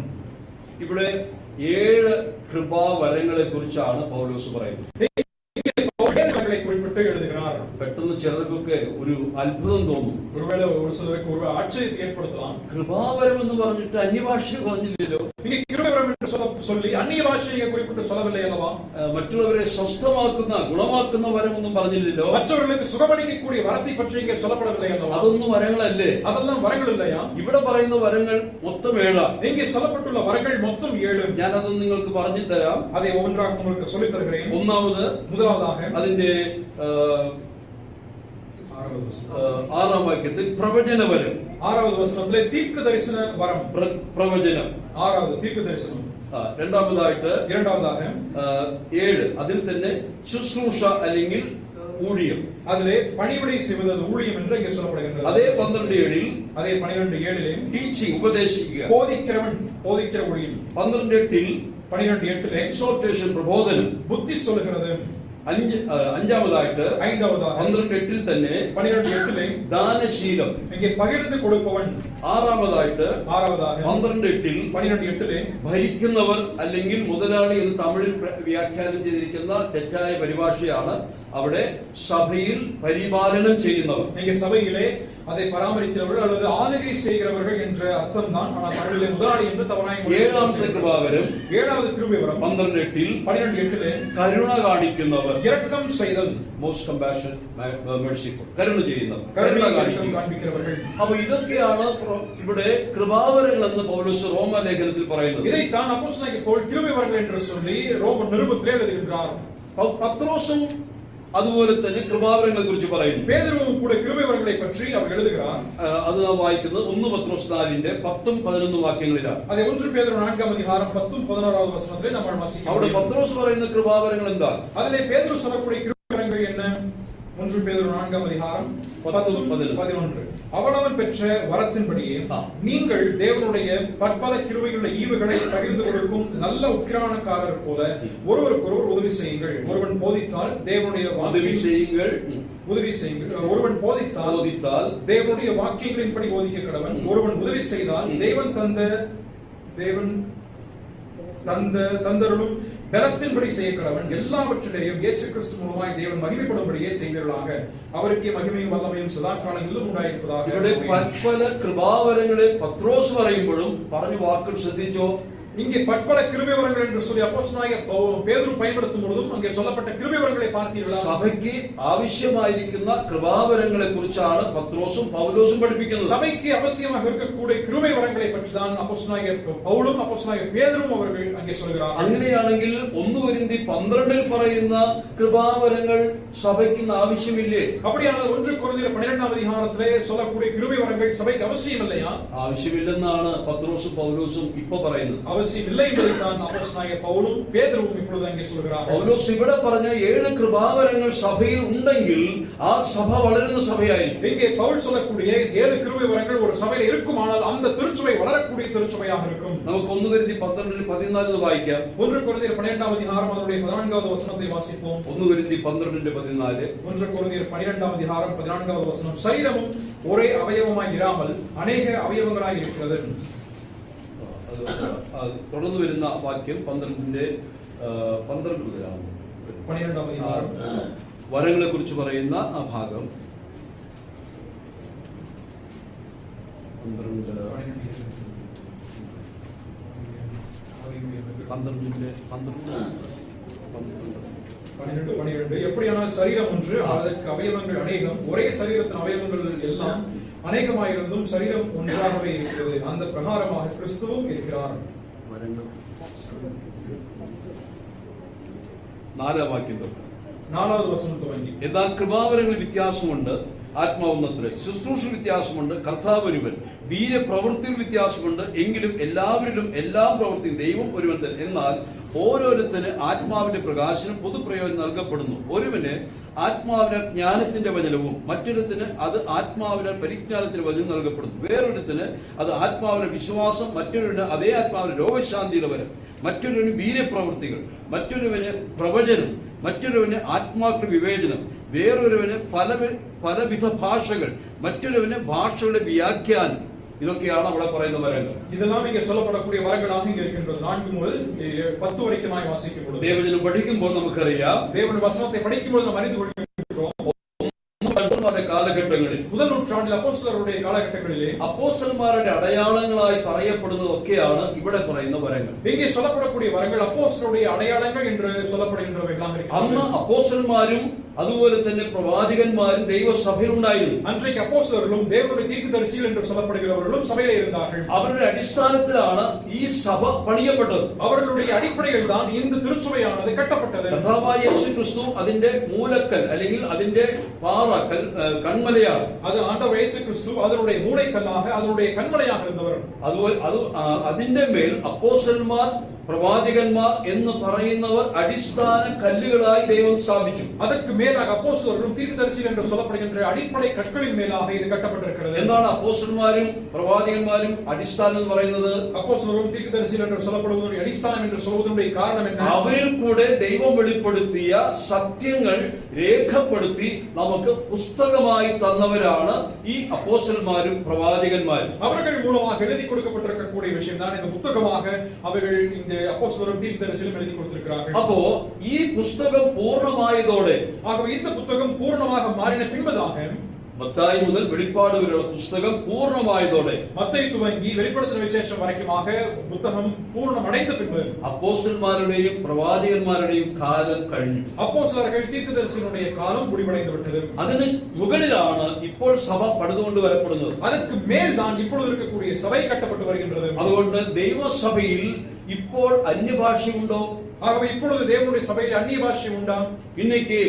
S1: ഇവിടെ 7 കൃപാവരങ്ങളെ കുറിച്ചാണ് പൗലോസ് പറയുന്നത്.
S2: குறிப்பிட்டு எழுதுகிறார்.
S1: പെട്ടെന്ന് ചിലർക്കൊക്കെ ഒരു അത്ഭുതം തോന്നും.
S2: ஒருவேளை ஒரு சிலருக்கு ஒரு ஆச்சரியத்தை ஏற்படுத்தலாம்.
S1: കൃപാവരം എന്ന് പറഞ്ഞിട്ട് അന്യഭാഷ പറഞ്ഞില്ലല്ലോ.
S2: இங்கே கிருபைவரம் என்று சொல்லி அந்நிய பாஷையை குறிப்பிட்டு சொல்லவில்லை அல்லவா?
S1: മറ്റുള്ളവരെ സ്വസ്ഥമാക്കുന്ന ഗുണമാക്കുന്ന വരമൊന്നും പറഞ്ഞില്ലല്ലോ.
S2: மற்றவர்களுக்கு சுகமளிக்கக்கூடிய வரத்தை பற்றி இங்கே சொல்லப்படவில்லை அல்லவா?
S1: അതൊന്നും വരങ്ങളല്ലേ?
S2: அதெல்லாம் வரங்கள் இல்லையா?
S1: ഇവിടെ പറയുന്ന വരങ്ങൾ മൊത്തം 7.
S2: இங்கே சொல்லப்பட்டுள்ள வரங்கள் மொத்தம் 7.
S1: ഞാനത് നിങ്ങൾക്ക് പറഞ്ഞു തരാം.
S2: அதை ஒவ்வொன்றாக உங்களுக்கு சொல்லித் தருகிறேன்.
S1: முதலாவதாக അതിന്റെ 6ാം വാക്യത്തിൽ പ്രവചനവരം.
S2: 6வது വചനത്തിലെ தீர்க்க தரிசன வரம்.
S1: പ്രവചനം
S2: 6வது தீர்க்க தரிசனம்.
S1: രണ്ടാമതായിട്ട്
S2: 7
S1: അതിൽ തന്നെ ശുശ്രൂഷ അല്ലെങ്കിൽ ஊழியம்.
S2: அதிலே பணிவிடை செய்வது ஊழியம் என்று இங்கே சொல்லப்படுகிறது.
S1: அதே 12:7
S2: அதே 12:7
S1: டீச்சிங் உபதேசிക്കുക,
S2: போதிக்கிறவன் போதிக்கிற ஊழியம்.
S1: 12:8
S2: 12:8
S1: எக்ஸோர்டேஷன் பிரபோதனம்,
S2: புத்தி சொல்கிறது.
S1: അഞ്ചാമതായിട്ട് 12:8 തന്നെ
S2: 12:8
S1: ദാനശീലം,
S2: ഇங்கே പകിർന്നു കൊടുപ്പവൻ.
S1: ആറാമതായിട്ട്
S2: 12:8
S1: ഭരിക്കുന്നവർ അല്ലെങ്കിൽ മുതലാളി എന്ന് തമിഴിൽ വ്യാഖ്യാനം ചെയ്തിരിക്കുന്ന തെറ്റായ പരിഭാഷയാണ്. അവിടെ സഭയിൽ പരിപാലനം ചെയ്യുന്നവർ.
S2: இங்கே சபையிலே அதை பராமரிக்கிறவர்கள் அல்லது ஆளுகை செய்கிறவர்கள் என்ற அர்த்தம் தான். ஆனால் தமிழிலே முதலாளி என்று தவறாய்.
S1: 7ാമത്തെ കൃപാവരം
S2: 7வது கிருபைவரம்
S1: 12:8 കരുണ കാണിക്കുന്നവർ,
S2: இரக்கம் செய்தல்,
S1: മോസ്റ്റ് കമ്പാഷൻ മെർസിഫുൾ, കരുണ ചെയ്യുന്നവർ,
S2: കരുണ കാണിക്കുന്നവர்கள்.
S1: അപ്പോൾ ഇതൊക്കെയാണ് ഇവിടെ കൃപാവരങ്ങൾ എന്ന് പൗലോസ് റോമ ലേഖനത്തിൽ പറയുന്നത്.
S2: இதைத்தான் அப்போஸ்தலனாகிய பவுல் கிருபைவரங்கள் என்று சொல்லி ரோம நிருபத்திலே எழுதுகிறார்.
S1: പത്രോസും അതുപോലെ തന്നെ കൃപാവരങ്ങളെ കുറിച്ച് പറയുന്നു.
S2: பேதுருவும் கூட கிருபைவரங்களை பற்றி அவர் எழுதுகிறார்.
S1: അത് നാം വായിക്കുന്നത് 1 പത്രോസ് 4ന്റെ 10ഉം 11ഉം വാക്യങ്ങളിലാണ്.
S2: അതേ 1 പേതുരു 4ാം അധികാരം 10ഉം 11ാவது വചനത്തിലെ നമ്മൾ വാസിക്കുന്നു.
S1: അവിടെ പത്രോസ് പറയുന്ന കൃപാവരങ്ങൾ എന്താണ്?
S2: അതിലെ പേതുരു சொல்லக்கூடிய கிருபைவரங்கள் என்ன? 1 பேதுரு 4ாம் அதிகாரம் 10உம் 11. அவனவன் பெற்ற வரத்தின்படியே நீங்கள் தேவனுடைய பற்பல கிருபையுள்ள ஈவுகளை பகிர்ந்து கொடுக்கும் நல்ல உக்கிரானக்காரர் போல ஒருவருக்கொருவர் உதவி செய்யுங்கள். ஒருவன் போதித்தால் தேவனுடைய உதவி செய்யுங்கள். ஒருவன் போதித்தால் தேவனுடைய வாக்கியங்களின்படி போதிக்க கடவன். ஒருவன் உதவி செய்தால் தேவன் தந்தருளும் பலத்தின்படி செய்ய கடவன். எல்லாவற்றிலேயும் இயேசு கிறிஸ்து மூலமாய் தேவன் மகிமைப்படும்படியே செய்வீர்களாக. அவருக்கே மகிமையும் வல்லமையும் சதா காலங்களிலும் ഉണ്ടായിരിப்பதாக.
S1: ഇവിടെ പല കൃപാവരങ്ങളെ പത്രോസ് പറയുമ്പോഴും പറഞ്ഞ വാക്കുകൾ ശ്രദ്ധിച്ചോ?
S2: இங்கே பற்பல கிருபைவரங்கள் என்று சொல்லி அப்போஸ்தலனாகிய பேதுரு பயன்படுத்தும் பொழுதும் அங்கே சொல்லப்பட்ட கிருபைவரங்களை பார்த்தீர்களா?
S1: സഭയ്ക്ക് ആവശ്യമായിരിക്കുന്ന കൃപാവരങ്ങളെ കുറിച്ചാണ് പത്രോസും പൗലോസും പഠിപ്പിക്കുന്നത്.
S2: சபைக்கு அவசியமாக இருக்கக்கூடிய கிருபைவரங்களை பற்றி தான் அப்போஸ்தலனாகிய பவுலும் அப்போஸ்தலனாகிய பேதுருவும் அவர்கள் அங்கே சொல்கிறார்கள்.
S1: അങ്ങനെയാണെങ്കിൽ 1 കൊരിന്തി 12ൽ പറയുന്ന കൃപാവരങ്ങൾ സഭയ്ക്ക് ആവശ്യമില്ലേ?
S2: அப்படியானால் 1 கொரிந்தியர் 12ாம் அதிகாரத்திலே சொல்லக்கூடிய கிருபைவரங்கள் சபைக்கு அவசியம் இல்லையா?
S1: ആവശ്യമില്ലെന്നാണ് പത്രോസും പൗലോസും ഇപ്പോൾ പറയുന്നത്.
S2: அவசியம் இல்லை என்பதைத்தான் அப்போஸ்தலனாகிய பவுலும் பேதுருவும் இப்பொழுது அங்கே சொல்கிறார்கள்.
S1: പൗലോസ് ഇവിടെ പറഞ്ഞ 7 കൃപാവരങ്ങൾ സഭയിൽ ഉണ്ടെങ്കിൽ ആ സഭ വളരുന്ന സഭയായിരിക്കും.
S2: இங்கே பவுல் சொல்லக்கூடிய 7 கிருபைவரங்கள் ஒரு சபையில் இருக்குமானால் அந்த திருச்சபை வளரக்கூடிய திருச்சபையாக இருக்கும்.
S1: നമുക്ക് 1 കൊരിന്തി 12:14 വായിക്കാം.
S2: 1 கொரிந்தியர் 12ாம் அதிகாரம் அதனுடைய 14வது வசனத்தை வாசிப்போம்.
S1: 1 കൊരിന്തി 12:14
S2: 1 கொரிந்தியர் 12ாம் அதிகாரம் 14வது வசனம். சரீரமும் ஒரே அவயவமாய் இராமல் அநேக அவயவங்களாய் இருக்கிறது.
S1: തുടർന്ന് വരുന്ന വാക്യം 12 മുതലാണ്.
S2: 12ാം அதிகாரம்
S1: വരങ്ങളെ കുറിച്ച് പറയുന്ന ആ ഭാഗം
S2: 12 எப்படியானால் சரீரம் ஒன்று, அதற்கு அவயவங்கள் அநேகம், ஒரே சரீரத்தின் அவயவங்கள் எல்லாம் அநேகமாயிருந்தும் சரீரம் ஒன்றாகவே இருக்கிறது. அந்த பிரகாரமாக கிறிஸ்துவும் இருக்கிறார்.
S1: 4ാം വാക്യം തൊട്ട്
S2: 4வது വചനം തുടങ്ങി.
S1: എന്നാൽ കൃപാവരങ്ങളിൽ വ്യത്യാസമുണ്ട്, ആത്മാവൊന്നത്രേ. ശുശ്രൂഷ വ്യത്യാസമുണ്ട്, കർത്താവ് ഒരുവൻ. വീര്യപ്രവൃത്തിയിൽ വ്യത്യാസമുണ്ട്, എങ്കിലും എല്ലാവരിലും എല്ലാം പ്രവൃത്തിയും ദൈവം ഒരുവൻ തന്നെ. എന്നാൽ ഓരോരുത്തന് ആത്മാവിന്റെ പ്രകാശനം പൊതുപ്രയോജനം നൽകപ്പെടുന്നു. ഒരുവന് ആത്മാവിനാൽ ജ്ഞാനത്തിന്റെ വചനവും മറ്റൊരുത്തിന് അത് ആത്മാവിനാൽ പരിജ്ഞാനത്തിന്റെ വചനം നൽകപ്പെടുന്നു. വേറൊരുത്തിന് അത് ആത്മാവിന്റെ വിശ്വാസം, മറ്റൊരുവന് അതേ ആത്മാവിന്റെ രോഗശാന്തിയുടെ വരം, മറ്റൊരുവന് വീര്യപ്രവൃത്തികൾ, മറ്റൊരുവന് പ്രവചനം, മറ്റൊരുവന് ആത്മാക്കളുടെ വിവേചനം, വേറൊരുവന് പലവിധ ഭാഷകൾ, മറ്റൊരുവന് ഭാഷകളുടെ വ്യാഖ്യാനം. ഇതൊക്കെയാണ് അവിടെ പറയുന്ന വരങ്ങൾ.
S2: இதெல்லாம் இங்கே சொல்லப்படக்கூடிய வரங்களாக இங்கே இருக்கின்றது. 4 முதல் 10 வரைக்குமாய் வாசிக்கும்போது
S1: ദൈവവചനം പഠിക്കുമ്പോൾ നമുക്കറിയാം,
S2: தேவனுடைய வசனத்தை படிக்கும்போது நாம் அறிந்து கொள்கிறோம்.
S1: കാലഘട്ടങ്ങളിൽ
S2: முதல் நூற்றாண்டில் அப்போஸ்தலருடைய காலகட்டங்களிலே
S1: അപ്പോസ്തലന്മാരുടെ അടയാളങ്ങളായി പറയപ്പെടുന്നതൊക്കെയാണ് ഇവിടെ പറയുന്ന വരങ്ങൾ.
S2: இங்கே சொல்லப்படக்கூடிய வரங்கள் அப்போஸ்தலருடைய அடையாளங்கள் என்று சொல்லப்படுகின்றவைகளாக
S1: അന്ന്
S2: இருக்கின்றன.
S1: അപ്പോസ്തലന്മാരും അതുപോലെ തന്നെ പ്രവാചകന്മാരും ദൈവസഭയിലുണ്ടായിരുന്നു.
S2: அன்றைக்கு அப்போஸ்தலர்களும் தேவனுடைய தீர்க்கதரிசிகள் என்று சொல்லப்படுகிறவர்களும் சபையிலே இருந்தார்கள்.
S1: അവരുടെ അടിസ്ഥാനത്തിലാണ് ഈ സഭ പണിയപ്പെട്ടത്.
S2: அவர்களுடைய அடிப்படையில் தான் இந்த திருச்சபையானது கட்டப்பட்டது.
S1: കർത്താവായ യേശുക്രിസ്തു അതിന്റെ മൂലക്കൽ അല്ലെങ്കിൽ അതിന്റെ പാറക്കൽ കൺമലയാണ്.
S2: அது ஆண்டவர் இயேசு கிறிஸ்து அதனுடைய மூளைக்கல்லாக அதனுடைய கண்மலையாக இருந்தவர்.
S1: അതുപോലെ അതിന്റെ മേൽ അപ്പോസ്തലന്മാർ പ്രവാചകന്മാർ എന്ന് പറയുന്നവർ അടിസ്ഥാന കല്ലുകളായി ദൈവം സ്ഥാപിച്ചു.
S2: அதற்கு மேலாக அப்போஸ்தலர்களும் தீர்க்கதரிசிகள் என்று சொல்லப்படுகின்ற அடிப்படை கற்களின் மேலாக இது கட்டப்பட்டிருக்கிறது.
S1: എന്താണ് അപ്പോസ്തലന്മാരും പ്രവാചകന്മാരും അടിസ്ഥാനം എന്ന് പറയുന്നത്?
S2: அப்போஸ்தலர்களும் தீர்க்கதரிசிகள் என்று சொல்லப்படுவதனுடைய அடிസ്ഥാനം என்று சொல்வதனுடைய காரணம் என்ன?
S1: അവരിൽ കൂടെ ദൈവം വെളിപ്പെടുത്തിയ സത്യങ്ങൾ രേഖപ്പെടുത്തി നമുക്ക് പുസ്തകമായി തന്നവരാണ് ഈ അപ്പോസ്തലന്മാരും പ്രവാചകന്മാരും.
S2: அவர்கள் மூலமாக எழுதி கொடுக்கப்பட்டிருக்கக்கூடிய விஷயம் தான் இந்த புத்தகமாக அவர்கள் இந்த அப்போஸ்தலரும் தீர்க்கதரிசிகளும் எழுதி கொடுத்திருக்கிறார்கள்.
S1: അപ്പോ ഈ പുസ്തകം പൂർണ്ണമായതോടെ,
S2: ஆகவே இந்த புத்தகம் பூர்ணமாக மாறின பின்பதாக,
S1: മത്തായി മുതൽ വെളിപ്പാട് വരെയുള്ള പുസ്തകം പൂർണ്ണമായതോടെ,
S2: மத்தேயு துவங்கி வெளிப்படுத்தின விசேஷம் வரைக்குமாக புத்தகம் பூர்ணம் அடைந்த பின்பு
S1: അപ്പോസ്തലന്മാരുടെയും പ്രവാചകന്മാരുടെയും കാലം കഴിഞ്ഞു.
S2: அப்போஸ்தலர்கள் தீர்க்கதரிசிகளுடைய காலம் முடிவடைந்து விட்டது.
S1: അതിന് മുകളിലാണ് ഇപ്പോൾ സഭ പണിതുകൊണ്ട് വരപ്പെടുന്നത്.
S2: அதற்கு மேல் தான் இப்பொழுது இருக்கக்கூடிய சபை கட்டப்பட்டு வருகின்றது.
S1: അതുകൊണ്ട് ദൈവസഭയിൽ ഇപ്പോൾ അന്യഭാഷയുണ്ടോ?
S2: ஆகவே இப்பொழுது தேவனுடைய சபையில் அந்நிய பாஷை உண்டா?
S1: இன்னைக்கு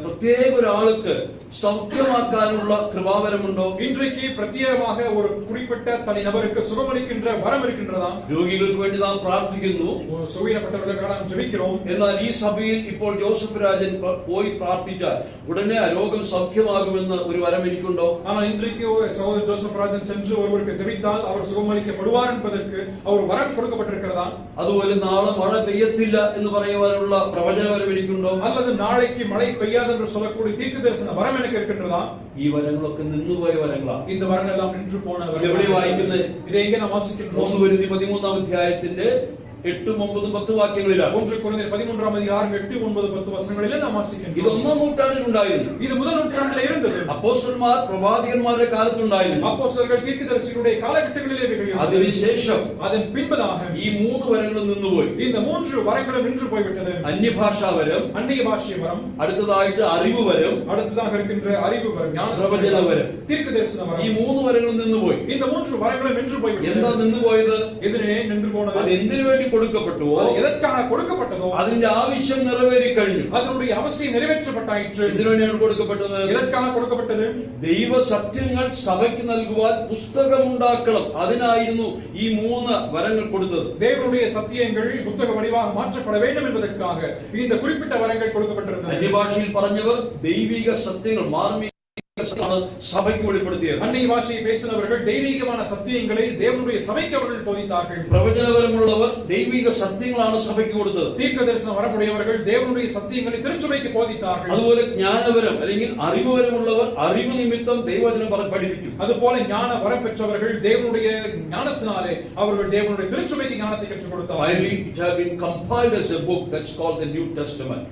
S1: പ്രത്യേക ഒരാൾക്ക് സൗഖ്യമാക്കാനുള്ള കൃപാവരമുണ്ടോ?
S2: இன்றைக்கு பிரத்யேகமாக ஒரு குறிப்பிட்ட தனி நபருக்கு சுகமளிக்கின்ற வரம் இருக்கின்றதா?
S1: രോഗികൾക്ക് വേണ്ടി നാം പ്രാർത്ഥിക്കുന്നു,
S2: സുഖീനപ്പെട്ടവർക്കാണ് നാം ജപിக்கிறோம்.
S1: എന്നാൽ ഈ സഭയിൽ ഇപ്പോൾ ജോസഫ് രാജൻ പോയി പ്രാർത്ഥിച്ചാൽ ഉടനെ ആ രോഗം സൗഖ്യമാകുമെന്ന് ഒരു വരം എനിക്കുണ്ടോ?
S2: ஆனால் இன்றைக்கு சகோதரர் ஜோசப் ராஜன் சென்று ஒருவருக்கு ஜெபித்தால் அவர் சுகமளிக்கப்படுவார் என்பதற்கு அவர் வரம் கொடுக்கப்பட்டிருக்கிறதா?
S1: അതുപോലെ നാളെ മഴ പെയ്യത്തില്ല എന്ന് പറയുവാനുള്ള പ്രവചനവരം എനിക്കുണ്ടോ?
S2: அல்லது நாளைக்கு மழை பெய்யாது என்று சொல்லக்கூடிய தீர்க்கதரிசன வரம் எனக்கு இருக்கின்றதா?
S1: ഈ വരങ്ങളൊക്കെ നിന്നുപോയ വരങ്ങളാണ്.
S2: இந்த வரங்கள் எல்லாம் நின்று போன
S1: ഇത് എവിടെ വായിക്കുന്നത്?
S2: இதை எங்கே நாம் வாசிக்கின்றோம்?
S1: 1 കൊരിന്ത്യർ 13-ാം അധ്യായത്തിന്റെ 8, 9, 10 വാക്യങ്ങളിലാണ്.
S2: 1 கொரிந்தியர் 13-ாம் அதிகாரம் 8, 9, 10 வசனங்களிலே நாம்
S1: ഇത്
S2: வாசிக்கின்றோம்.
S1: 1-ാം നൂറ്റാണ്ടിൽ ഉണ്ടായിരുന്നു.
S2: இது முதல் நூற்றாண்டிலே இருந்தது.
S1: അപ്പോസ്തലന്മാർ പ്രവാചകന്മാരുടെ കാലത്തുണ്ടായിരുന്നു.
S2: அப்போஸ்தலர்கள் தீர்க்கதரிசிகளுடைய காலகட்டங்களிலே இவைகள் இருந்தது.
S1: അതിനുശേഷം
S2: அதன் பின்பதாக
S1: ഈ 3 വരങ്ങളും നിന്നുപോയി.
S2: இந்த 3 வரங்களும் நின்று போய்விட்டது.
S1: അന്യഭാഷാവരം,
S2: அந்நிய பாஷை வரம்,
S1: അടുത്തതായിട്ട് അറിവ് വരം,
S2: அடுத்ததாக இருக்கின்ற அறிவு வரம், ஞான
S1: പ്രവചന വരം,
S2: தீர்க்கதரிசன
S1: ഈ
S2: வரம்.
S1: 3 വരങ്ങളും നിന്നുപോയി.
S2: இந்த 3 வரங்களும் நின்று
S1: എന്താ
S2: போய்விட்டது.
S1: നിന്നുപോയത്?
S2: எதிரே நின்று போனது.
S1: അത് എന്തിനു വേണ്ടി കൊടുക്കപ്പെട്ടുവോ
S2: எதற்காக கொடுக்கப்பட்டதோ
S1: അതിന്റെ ആവശ്യം നിറവേറി കഴിഞ്ഞു.
S2: அதனுடைய அவசியம் நிறைவேற்றப்பட்டாயிற்று.
S1: എന്തിനു വേണ്ടിയാണ് കൊടുക്കപ്പെട്ടത്?
S2: எதற்காக கொடுக்கப்பட்டது?
S1: ദൈവ സത്യങ്ങൾ സഭയ്ക്ക് നൽകുവാൻ പുസ്തകമുണ്ടാക്കണം. അതിനായിരുന്നു ഈ 3 വരങ്ങൾ കൊടുത്തത്.
S2: தேவனுடைய சத்தியங்கள் புத்தக வடிவாக மாற்றப்பட வேண்டும் என்பதற்காக இந்த குறிப்பிட்ட வரங்கள் கொடுக்கப்பட்டிருந்தது.
S1: അന്യഭാഷയിൽ പറഞ്ഞവർ ദൈവിക സത്യങ്ങൾ മാർമിക സഭയ്ക്ക് വെളിപ്പെടുത്തിയത്.
S2: அந்நிய பாஷையை பேசினவர்கள் தெய்வீகமான சத்தியங்களை தேவனுடைய சபைக்கு அவர்கள் போதித்தார்கள்.
S1: പ്രവചനപരമുള്ളവർ ദൈവിക സത്യങ്ങളാണ് സഭയ്ക്ക് കൊടുത്തത്.
S2: தீர்க்கதரிசன வரமுடையவர்கள் தேவனுடைய சத்தியங்களை திருச்சபைக்கு போதித்தார்கள்.
S1: അതുപോലെ ജ്ഞാനപരം അല്ലെങ്കിൽ അറിവുപരമുള്ളവർ അറിവ് നിമിത്തം ദൈവവചനം പഠിപ്പിക്കും.
S2: அதுபோல ஞான வரம் பெற்றவர்கள் தேவனுடைய ஞானத்தினாலே அவர்கள் தேவனுடைய திருச்சபைக்கு ஞானத்தை கற்றுக் கொடுத்தார்கள்.
S1: Finally, it has been compiled as a book that's called the New Testament.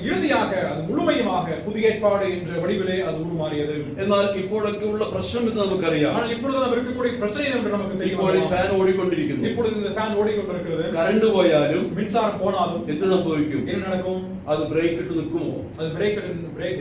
S2: இறுதியாக அது முழுமையுமாக புதிய ஏற்பாடு என்ற வடிவிலே அது உருமாறியது.
S1: എന്നാൽ ഇപ്പോഴൊക്കെ ഉള്ള പ്രശ്നം എന്ന് നമുക്കറിയാം.
S2: ஆனால் இப்பொழுது நாம் இருக்கக்கூடிய பிரச்சனை என்று நமக்கு
S1: ഇപ്പോൾ
S2: தெரியும்.
S1: ഫാൻ ഓടിക്കൊണ്ടിരിക്കുന്നു.
S2: இப்பொழுது இந்த ஃபேன் ஓடிக்கொண்டிருக்கிறது.
S1: കറണ്ട് പോയാലും
S2: மின்சாரம் போனாலும்
S1: എന്ത് സംഭവിക്കും?
S2: என்ன நடக்கும்?
S1: അത് ബ്രേക്ക് ഇട്ട് നിൽക്കുമോ?
S2: அது பிரேக்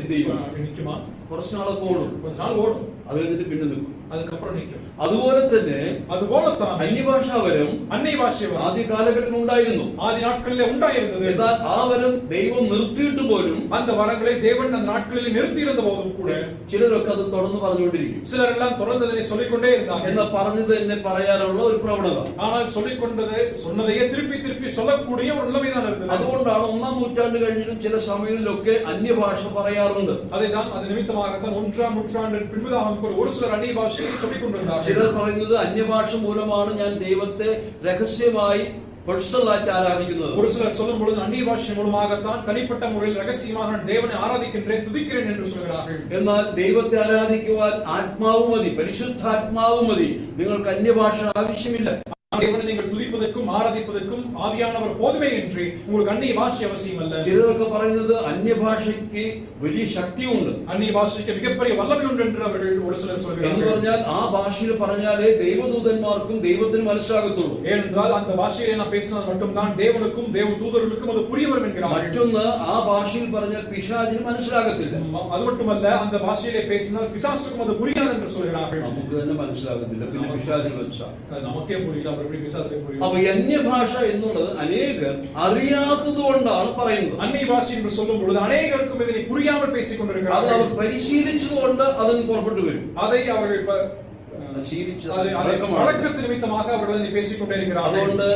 S1: എന്ത് ചെയ്യും?
S2: நிக்குமா?
S1: കുറച്ച് നാളൊക്കെ ഓടും,
S2: கொஞ்ச நாள் ஓடும்.
S1: അത് കഴിഞ്ഞിട്ട് പിന്നെ നിൽക്കും.
S2: அதுக்கப்புறம் நிற்கும்.
S1: അതുപോലെ തന്നെ
S2: അതുപോലെத்தான்
S1: അന്യഭാഷാവരം
S2: അന്യഭാഷവരം
S1: ആദ്യ കാലഘട്ടത്തിൽ ഉണ്ടായിരുന്നു.
S2: ആദ്യ നാட்களிலே ഉണ്ടായിരുന്നത്.
S1: എന്നാൽ ആ വരം ദൈവം നിർത്തിയിട്ട് പോലും
S2: அந்த வரங்களை தேவன் அந்த நாட்களில் நிறுத்தியிருந்த போதும் கூட
S1: ചിലരൊക്കെ അത് തുടർന്ന് പറഞ്ഞുകൊണ്ടിരിക്കും.
S2: சிலரெல்லாம் தொடர்ந்து அதை சொல்லிக்கொண்டே இருந்தார்கள்.
S1: എന്നാൽ പറഞ്ഞത് തന്നെ പറയാനുള്ള ഒരു പ്രവണത.
S2: ஆனால் சொல்லிக்கொண்டது சொன்னதையே திருப்பி திருப்பி சொல்லக்கூடிய ஒரு நிலைமைதான் இருந்தது.
S1: അതുകൊണ്ടാണ് 1-ാം നൂറ്റാണ്ട് കഴിഞ്ഞിട്ടും ചില സമയങ്ങളിലൊക്കെ അന്യഭാഷ പറയാറുണ്ട്.
S2: அதைதான் அது நிமித்தமாகத்தான் 1-ாம் நூற்றாண்டின் பின்பதாக ஒரு சிலர் அந்நிய பாஷையை சொல்லிக் கொண்டிருந்தார்கள்.
S1: ചിലർ പറയുന്നത് അന്യഭാഷ മൂലമാണ് ഞാൻ ദൈവത്തെ രഹസ്യമായി പേഴ്സണലായിട്ട് ആരാധിക്കുന്നത്.
S2: ஒரு சிலர் சொல்லும் பொழுது அந்நிய பாஷை மூலமாகத்தான் தனிப்பட்ட முறையில் ரகசியமாக தேவனை ஆராதிக்கின்றேன் துதிக்கிறேன் என்று சொல்கிறார்கள்.
S1: എന്നാൽ ദൈവത്തെ ആരാധിക്കുവാൻ ആത്മാവ് മതി, പരിശുദ്ധാത്മാവ് മതി. നിങ്ങൾക്ക് അന്യഭാഷ ആവശ്യമില്ല.
S2: தேவனை நீங்கள் துதிப்பதற்கும் ஆராதிப்பதற்கும் ஆவியானவர் போதுமே என்று உங்களுக்கு அந்நிய பாஷை அவசியம் அல்ல.
S1: ചിലരൊക്കെ പറയുന്നത് അന്യഭാഷയ്ക്ക് വലിയ ശക്തിയുണ്ട്,
S2: அந்நிய பாஷைக்கு மிகப்பெரிய வல்லமை உண்டு என்று அவர்கள் ஒரு சிலர்
S1: എന്ന്
S2: சொல்கிறார்கள்.
S1: പറഞ്ഞാൽ ആ ഭാഷയിൽ പറഞ്ഞാലേ ദൈവദൂതന്മാർക്കും ദൈവത്തിനും മനസ്സിലാകത്തുള്ളൂ.
S2: ஏனென்றால் அந்த பாஷையை நான் பேசினால் மட்டும்தான் தேவனுக்கும் தேவ தூதர்களுக்கும் அது புரிய வரும் என்கிறார்கள்.
S1: മറ്റൊന്ന് ആ ഭാഷയിൽ പറഞ്ഞാൽ പിശാചിന് മനസ്സിലാകത്തില്ല.
S2: அது மட்டுமல்ல அந்த பாஷையிலே பேசினால் பிசாசுக்கும் அது புரியாது என்று சொல்கிறார்கள்.
S1: നമുക്ക് തന്നെ മനസ്സിലാകത്തില്ല, പിന്നെ പിശാചിന് മനസ്സിലാകും.
S2: அது நமக்கே புரியல, அவர் எப்படி பிசாசுக்கு புரியும்?
S1: അപ്പൊ ഈ അന്യഭാഷ എന്നുള്ളത് അനേകർ അറിയാത്തത് കൊണ്ടാണ് പറയുന്നത്.
S2: அந்நிய பாஷை என்று சொல்லும் பொழுது அநேகருக்கும் இதனை புரியாமல் பேசிக்
S1: അത്
S2: கொண்டிருக்கிறார்கள்.
S1: അവർ പരിശീലിച്ചതുകൊണ്ട് അതിന് പുറപ്പെട്ടു വരും.
S2: அதை அவர்கள்
S1: ശീലിച്ചത്
S2: வழக்கத்து நிமித்தமாக அவர்கள் அதை பேசிக் கொண்டே இருக்கிறார்கள்.
S1: അതുകൊണ്ട്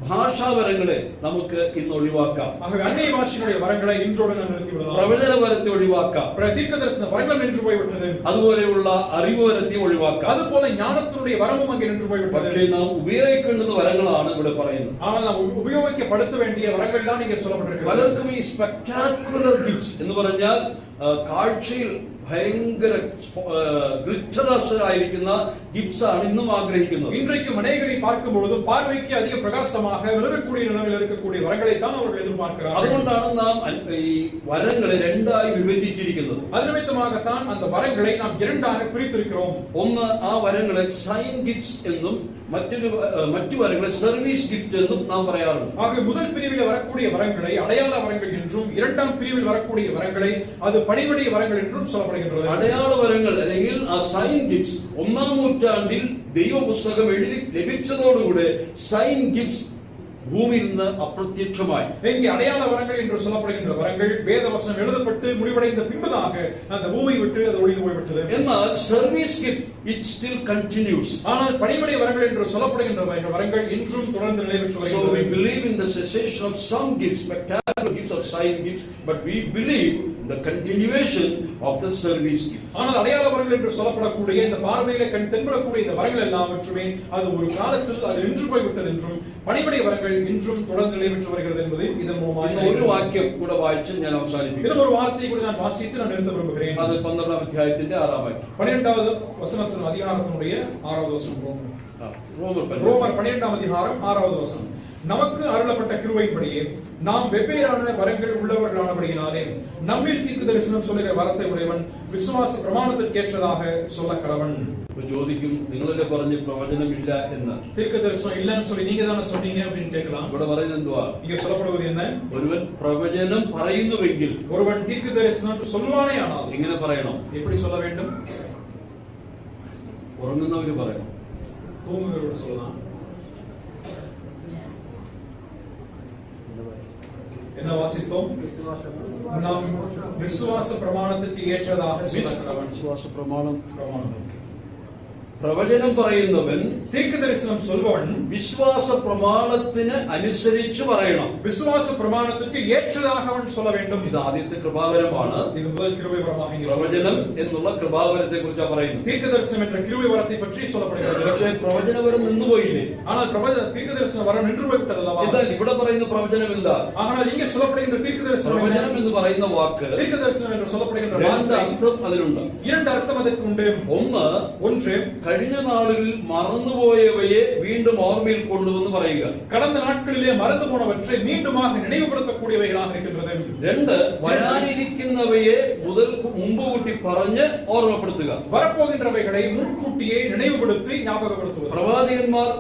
S1: ഭാഷാവരങ്ങളെ നമുക്ക് ഇന്ന് ഒഴിവാക്കാം.
S2: ஆகவே அந்நிய பாஷையினுடைய வரங்களை இன்றோடு நாம் நிறுத்தி விடலாம்.
S1: പ്രവചന വരത്തെ ഒഴിവാക്കാം.
S2: தீர்க்க தரிசன வரங்கள் நின்று போய்விட்டது.
S1: അതുപോലെയുള്ള അറിവ് വരത്തെ ഒഴിവാക്കാം.
S2: അതുപോലെ ஞானத்தினுடைய வரமும் அங்கே நின்று போய்விட்டது.
S1: പക്ഷേ നാം ഉപയോഗിക്കേണ്ടുന്ന വരങ്ങളാണ് ഇവിടെ പറയുന്നത്.
S2: ஆனால் நாம் உபயோகிக்கப்படுத்த வேண்டிய வரங்கள் தான் இங்கே சொல்லப்பட்டிருக்கிறது.
S1: പലർക്കും ഈ സ്പെക്ടാക്കുലർ ഗിഫ്റ്റ്സ് എന്ന് പറഞ്ഞാൽ കാഴ്ചയിൽ ഭയങ്കര ഗ്ലിറ്ററസായിരിക്കുന്ന ഗിഫ്റ്റ്സ് ആണ് ഇന്നും ആഗ്രഹിക്കുന്നത്.
S2: இன்றைக்கும் அநேகரை பார்க்கும் பொழுது பார்வைக்கு அதிக பிரகாசமாக விளரக்கூடிய நிலையில் இருக்கக்கூடிய வரங்களை தான் அவர்கள் எதிர்பார்க்கிறார்கள்.
S1: അതുകൊണ്ടാണ് നാം ഈ വരങ്ങളെ രണ്ടായി വിഭജിച്ചിരിക്കുന്നത്.
S2: அது நிமித்தமாகத்தான் அந்த வரங்களை நாம் இரண்டாக பிரித்திருக்கிறோம்.
S1: ഒന്ന് ആ വരങ്ങളെ സൈൻ ഗിഫ്റ്റ്സ് എന്നും മറ്റു വരങ്ങളെ സർവീസ് ഗിഫ്റ്റ് എന്നും നാം പറയാറുണ്ട്.
S2: ஆக முதல் பிரிவில் வரக்கூடிய வரங்களை அடையாள வரங்கள் என்றும் இரண்டாம் பிரிவில் வரக்கூடிய வரங்களை அது பணிவிடை வரங்கள் என்றும் சொல்லப்படுகின்றது.
S1: അടയാള വരങ്ങൾ അല്ലെങ്കിൽ ആ സൈൻ ഗിഫ്റ്റ്സ് 1-ാം നൂറ്റാണ്ടിൽ ദൈവപുസ്തകം എഴുതി ലഭിച്ചതോടുകൂടെ സൈൻ ഗിഫ്റ്റ്സ് ഭൂമിയിൽ നിന്ന് അപ്രത്യക്ഷമായി.
S2: இங்கே அடையாள வரங்கள் என்று சொல்லப்படுகின்ற வரங்கள் வேதவசனம் எழுதப்பட்டு முடிவடைந்த பின்பதாக அந்த பூமியை விட்டு அது ஒழிந்து போய்விட்டது.
S1: എന്നാൽ service gift it still continuous.
S2: ஆனால் பணிவிடை வரங்கள் என்று சொல்லப்படுகின்ற வரங்கள் இன்றும் தொடர்ந்து நிலைபெற்று
S1: So
S2: வருகிறது.
S1: we believe in the cessation of some gifts, spectacular gifts or sign gifts, but we believe in the continuation of the service gift.
S2: ஆனால் அடையாள வரங்கள் என்று சொல்லப்படக்கூடிய இந்த பார்வையில தென்படக்கூடிய இந்த வரங்கள் எல்லாவற்றுமே அது ஒரு காலத்தில் அது நின்று போய்விட்டது என்றும் பணிவிடை வரங்கள் இன்றும் தொடர்ந்து நிலைபெற்று வருகிறது என்பதை இதன் மூலமாக
S1: ഒരു വാക്യം കൂടെ വായിച്ച് ഞാൻ അവസാനിപ്പിക്കും.
S2: இன்னும் ஒரு வார்த்தையை கூட நான் வாசித்து நான் நிறுத்த விரும்புகிறேன்.
S1: അത് 12-ാം അധ്യായത്തിന്റെ 6-ാം വാക്യം.
S2: 12வது வசனத்தின் அதிகாரத்தினுடைய 6வது வசனம். ரோமர் 12ஆம் அதிகாரம் 6வது வசனம். நமக்கு அருளப்பட்ட கிருபையின்படியே நாம் வெவ்வேறான வரங்கள் உள்ளவர்களானபடியினாலே நம்மில் தீர்க்க தரிசனம் சொல்லுகிற வரத்தை உடையவன் விசுவாச பிரமாணத்திற்கு ஏற்றதாக சொல்ல கடவன்.
S1: ചോദിക്കും, നിങ്ങളൊക്കെ പറഞ്ഞ് പ്രവചനമില്ല എന്ന്.
S2: தீர்க்க தரிசனம் இல்லைன்னு சொல்லி நீங்க தானே சொன்னீங்க அப்படின்னு கேட்கலாம்.
S1: ഇവിടെ പറയുന്നത് എന്തുവാ?
S2: இங்க சொல்லப்படுவது என்ன?
S1: ഒരുവൻ പ്രവചനം പറയുന്നുവെങ്കിൽ
S2: ஒருவன் தீர்க்க தரிசனம் சொல்வானே ஆனால்
S1: എങ്ങനെ പറയണം?
S2: எப்படி சொல்ல வேண்டும்?
S1: ഉറങ്ങുന്നവര് പറയണം,
S2: தூங்குகிறவர்கள் சொல்லலாம். என்ன வாசித்தோம்? நாம் விசுவாச பிரமாணத்துக்கு ஏற்றதாக
S1: വിശ്വാസ പ്രമാണം. പ്രവചനം പറയുന്നവൻ
S2: தீர்க்க தரிசனம் சொல்பவன்
S1: വിശ്വാസ പ്രമാണത്തിന് അനുസരിച്ച് പറയണം.
S2: விசுவாச பிரமாணத்துக்கு ஏற்றதாக அவன் சொல்ல வேண்டும்.
S1: ഇത് ആദ്യത്തെ കൃപാവരമാണ്.
S2: இது முதல் கிருபை வரமாக இங்கே
S1: പ്രവചനം എന്നുള്ള കൃപാവരത്തെ കുറിച്ചാണ് പറയുന്നത്.
S2: தீர்க்க தரிசனம் என்ற கிருபை வரத்தை பற்றி சொல்லப்படுகிறது.
S1: പക്ഷേ പ്രവചനവരം നിന്നുപോയില്ലേ?
S2: ஆனால் தீர்க்க தரிசன வரம் நின்று போய்விட்டதல்லவா?
S1: എന്നാൽ ഇവിടെ പറയുന്ന പ്രവചനം എന്താ?
S2: ஆனால் இங்கே சொல்லப்படுகின்ற தீர்க்க தரிசனம்
S1: പ്രവചനം എന്ന് പറയുന്ന വാക്ക്
S2: தீர்க்க தரிசனம் என்று சொல்லப்படுகின்ற
S1: രണ്ട് അർത്ഥം അതിലുണ്ട്.
S2: இரண்டு அர்த்தம் அதற்கு உண்டு.
S1: ഒന്ന്,
S2: ஒன்று
S1: കഴിഞ്ഞ നാളുകളിൽ മറന്നുപോയവയെ വീണ്ടും ഓർമ്മയിൽ കൊണ്ടുവന്ന് പറയുക.
S2: கடந்த நாட்களிலே மறந்து போனவற்றை மீண்டுமாக நினைவுபடுத்தக்கூடியவைகளாக இருக்கின்றது.
S1: 2 വരാനിരിക്കുന്നവയെ മുമ്പ് കൂട്ടി പറഞ്ഞ് ഓർമ്മപ്പെടുത്തുക.
S2: வரப்போகின்றவைகளை முன்கூட்டியே நினைவுபடுத்தி ஞாபகப்படுத்துவது.
S1: പ്രവാചകന്മാർ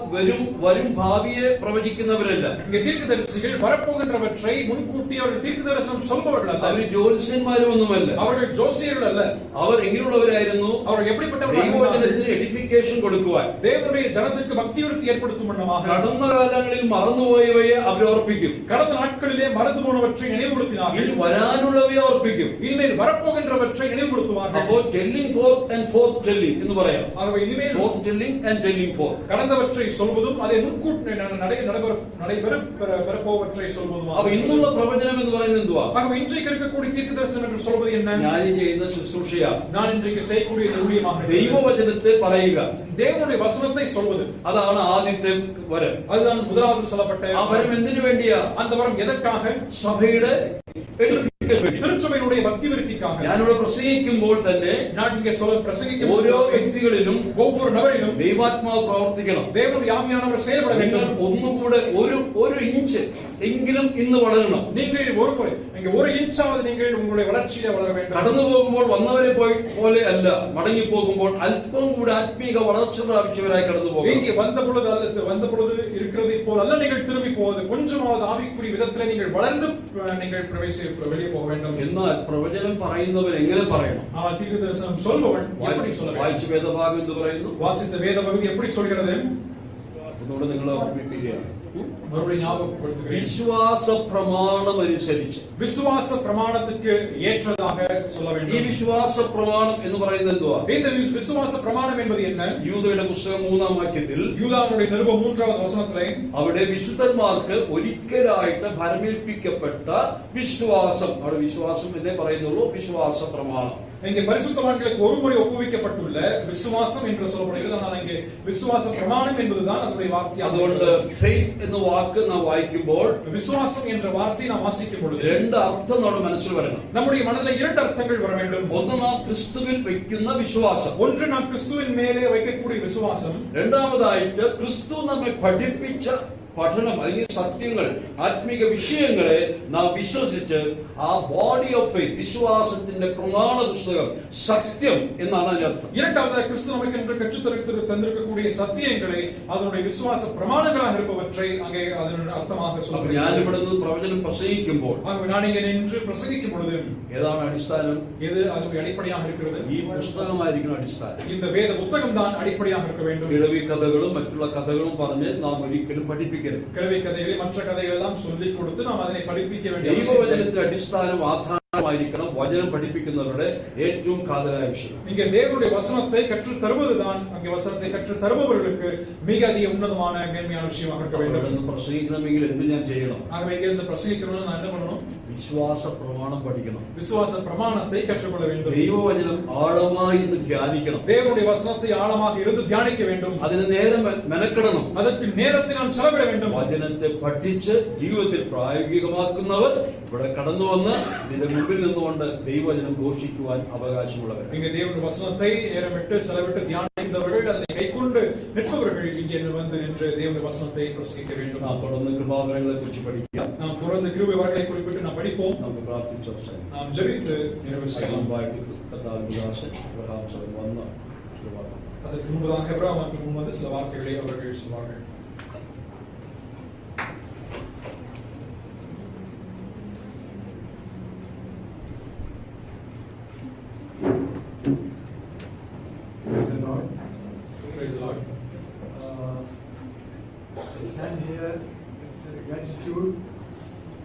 S1: വരും ഭാവിയെ പ്രവചിക്കുന്നവരല്ല.
S2: இங்கே தீர்க்கதரிசிகள் வரப்போகின்றவற்றை முன்கூட்டி அவர்கள் தீர்க்கதரிசனம் சொல்பவர்கள் அல்ல.
S1: അവർ ജ്യോത്സ്യന്മാരും ഒന്നുമല്ല.
S2: அவர்கள் ஜோசியர்கள் அல்ல.
S1: അവർ എങ്ങനെയുള്ളവരായിരുന്നു?
S2: அவர்கள் எப்படிப்பட்டவர்கள்?
S1: ദൈവവചനത്തിന് എഡിഫിക്കേഷൻ കൊടുക്കുവാൻ,
S2: தேவனுடைய ஜனத்துக்கு பக்திவிருத்தி ஏற்படுத்தும் வண்ணமாக
S1: കടന്ന കാലങ്ങളിൽ മറന്നുപോയവയെ അവർ ഓർപ്പിക്കും.
S2: கடந்த நாட்களிலே மறந்து போனவற்றை நினைவுபடுத்தினார்கள்.
S1: വരാനുള്ളവയെ ഓർപ്പിക്കും.
S2: இனிமேல் வரப்போகின்றவற்றை நினைவுபடுத்துவார்கள்.
S1: അപ്പോൾ telling forth and forth telling എന്ന് പറയാം.
S2: ஆகவே இனிமேல்
S1: forth telling and telling forth,
S2: கடந்தவற்றை சொல்வதும் அதை முன்கூட்டி நடைபெறப்போவற்றை சொல்வதும்.
S1: അപ്പൊ ഇന്നുള്ള പ്രവചനം എന്ന് പറയുന്നത് എന്തുവാ?
S2: ஆகவே இன்றைக்கு இருக்கக்கூடிய தீர்க்கதரிசனம் என்று சொல்வது என்ன?
S1: ഞാൻ ചെയ്യുന്ന ശുശ്രൂഷയാണ്.
S2: நான் இன்றைக்கு செய்யக்கூடிய ஊழியமாக
S1: ദൈവവചനത്തെ പറയുക,
S2: தேவனுடைய வசனத்தை சொல்வது.
S1: അതാണ് ആദ്യത്തെ വരം.
S2: அதுதான் முதலாவது சொல்லப்பட்ட
S1: ആ വരം എന്തിനു വേണ്ടിയാ?
S2: அந்த வரம் எதற்காக?
S1: സഭയുടെ
S2: திருச்சபையினுடைய பக்தி விருத்திக்காக.
S1: ഞാനിവിടെ പ്രസംഗിക്കുമ്പോൾ തന്നെ
S2: நான் இங்கே பிரசங்கிக்கும்
S1: ഓരോ വ്യക്തികളിലും
S2: ஒவ்வொரு நபரிலும்
S1: ദൈവാത്മാവ് പ്രവർത്തിക്കണം.
S2: தேவனுடைய ஆவியானவர் செயல்பட
S1: നിങ്ങൾ
S2: வேண்டும்.
S1: ഒന്നുകൂടെ ഒരു ഇഞ്ച് എങ്കിലും ഇന്ന് വളരണം.
S2: நீங்கள் ஒரு முறை இங்க ஒரு இன்ச்சாவது நீங்கள் உங்களுடைய வளர்ச்சியை வளர வேண்டும்.
S1: കടന്നു പോകുമ്പോൾ വന്നവരെ പോലെ അല്ല, മടങ്ങി പോകുമ്പോൾ അല്പം കൂടെ ആത്മീക വളർച്ച പ്രാപിച്ചവരായി കടന്നു പോകും.
S2: இங்கே வந்த பொழுது இருக்கிறது போல அல்ல நீங்கள் திரும்பி போவது, கொஞ்சமாவது ஆவிக்குரிய விதத்திலே நீங்கள் வளர்ந்து நீங்கள் வெளியே போக வேண்டும்.
S1: എന്നാൽ പ്രവചനം പറയുന്നവൻ എങ്ങനെ പറയണം?
S2: ஆனால் தீர்க்கதரிசனம் சொல்பவன் எப்படி சொல்ல வேண்டும்?
S1: വായിച്ച വേദഭാഗം എന്ത് പറയുന്നു?
S2: வாசித்த வேத பகுதி எப்படி சொல்கிறது?
S1: അതുകൊണ്ട് നിങ്ങൾ ഓർമ്മിപ്പിക്കുകയാണ്.
S2: மறுபடியும் ஞாபகப்படுத்துகிறேன்.
S1: വിശ്വാസ പ്രമാണം അനുസരിച്ച്,
S2: விசுவாச பிரமாணத்துக்கு ஏற்றதாக சொல்ல
S1: ഈ
S2: வேண்டும்.
S1: വിശ്വാസ പ്രമാണം എന്ന് പറയുന്നത് എന്തുവാ?
S2: இந்த விசுவாச பிரமாணம் என்பது என்ன?
S1: യൂദയുടെ പുസ്തകം 3-ാം വാക്യത്തിൽ
S2: யூதாவுடைய நிருபம் 3வது வசனத்திலே
S1: അവിടെ വിശുദ്ധന്മാർക്ക് ഒരിക്കലായിട്ട് ഭരമേൽപ്പിക്കപ്പെട്ട വിശ്വാസം, അവിടെ വിശ്വാസം എന്നേ പറയുന്നുള്ളൂ, വിശ്വാസ പ്രമാണം.
S2: இங்கே பரிசுத்தவான்களுக்கு ஒருமுறை ஒப்புவிக்கப்பட்டுள்ள விசுவாசம் என்று சொல்லப்படுகிறது. ஆனால் இங்கே விசுவாச பிரமாணம் என்பதுதான் அதனுடைய வார்த்தை.
S1: അതുകൊണ്ട് ഫെയ്ത്ത് എന്ന വാക്ക് നാം വായിക്കുമ്പോൾ
S2: விசுவாசம் என்ற வார்த்தை நாம் வாசிக்கும் பொழுது
S1: 2 അർത്ഥം നമ്മുടെ മനസ്സിൽ വരണം.
S2: நம்முடைய மனதில் 2 அர்த்தங்கள் வர வேண்டும்.
S1: ഒന്ന്, നാം ക്രിസ്തുവിൽ വയ്ക്കുന്ന വിശ്വാസം.
S2: ஒன்று, நாம் கிறிஸ்துவின் மேலே வைக்கக்கூடிய விசுவாசம்.
S1: രണ്ടാമതായിട്ട് ക്രിസ്തു നമ്മെ പഠിപ്പിച്ച പഠനം അല്ലെങ്കിൽ സത്യങ്ങൾ, ആത്മീക വിഷയങ്ങളെ നാം വിശ്വസിച്ച് ആ ബോഡി ഓഫ് ഫെയ്ത്ത്, വിശ്വാസത്തിന്റെ പ്രമാണ പുസ്തകം, സത്യം എന്നാണ് അതിന്റെ അർത്ഥം.
S2: இரண்டாவதாக கிறிஸ்து நமக்கு என்று கற்றுத் தந்திருக்கக்கூடிய சத்தியங்களை அதனுடைய விசுவாச பிரமாணங்களாக இருப்பவற்றை அங்கே அதன் அர்த்தமாக சொல்கிறேன்.
S1: ഞാൻ ഇവിടെ നിന്ന് പ്രവചനം പ്രസംഗിക്കുമ്പോൾ
S2: நான் இங்கே நின்று பிரசங்கிக்கும் பொழுது
S1: ഏതാണ് അടിസ്ഥാനം?
S2: எது அதனுடைய அடிப்படையாக இருக்கிறது?
S1: ഈ പുസ്തകമായിരിക്കണം അടിസ്ഥാനം.
S2: இந்த வேத புத்தகம் தான் அடிப்படையாக இருக்க வேண்டும்.
S1: കിഴവി കഥകളും മറ്റുള്ള കഥകളും പറഞ്ഞ് നാം ഒരിക്കലും പഠിപ്പിക്കരുത്.
S2: கிழவி கதைகளை, மற்ற கதைகள் எல்லாம் சொல்லிக் കൊടുത്ത് நாம் அதனை படிப்பிக்க வேண்டிய
S1: ദൈവവചനത്തിന്റെ അടിസ്ഥാനം ആധാരമായിരിക്കണം വചനം പഠിപ്പിക്കുന്നവരുടെ ഏറ്റവും കാതലായ വിഷയം.
S2: இங்கே தேவனுடைய வசனத்தை கற்று தருவதுதான், அங்கே வசனத்தை கற்று தருபவர்களுக்கு மிக அதிக உன்னதமான மேன்மையான விஷயமாக இருக்க வேண்டும்.
S1: പ്രസംഗിക്കണമെങ്കിൽ എന്ത് ഞാൻ ചെയ്യണം?
S2: ஆகவே இங்கே இருந்து பிரசங்கிக்கணும்னு நான் என்ன பண்ணணும்?
S1: വിശ്വാസ പ്രമാണം പഠിക്കണം.
S2: விசுவாச பிரமாணத்தை கற்றுக்கொள்ள வேண்டும்.
S1: ദൈവവചനം ആഴമായി ഇന്ന് ധ്യാനിക്കണം.
S2: தேவனுடைய வசனத்தை ஆழமாக இருந்து தியானிக்க வேண்டும்.
S1: അതിന് നേരം മെനക്കെടണം.
S2: அதற்கு நேரத்தை நாம் செலவிட வேண்டும்.
S1: വചനത്തെ പഠിച്ച് ജീവിതത്തിൽ പ്രായോഗികമാക്കുന്നവർ ഇവിടെ കടന്നു വന്ന് ഇതിന്റെ മുമ്പിൽ നിന്നുകൊണ്ട് ദൈവവചനം ഘോഷിക്കുവാൻ അവകാശമുള്ളവർ.
S2: இங்கே தேவனுடைய வசனத்தை நேரமிட்டு செலவிட்டு தியானிக்கிறவர்கள், அதனை கைக்கொண்டு நிற்பவர்கள் இங்கே வந்து நின்று தேவனுடைய வசனத்தை பிரசங்கிக்க வேண்டும்.
S1: നാം തുടർന്ന് കൃപാവരങ്ങളെ കുറിച്ച് പഠിക്കാം.
S2: நாம் தொடர்ந்து கிருபை வரங்களை குறிப்பிட்டு நாம் படிப்போம்.
S1: നമുക്ക് പ്രാർത്ഥിച്ച് അവസാനം
S2: நாம் ஜெபித்து நிறைவு செய்யலாம். அதற்கு முன்பதாக எப்ராமாவுக்கு முன் வந்து சில வார்த்தைகளை அவர்கள் சொல்வார்கள்.
S3: Praise the Lord.
S2: Praise the Lord.
S3: I stand here with gratitude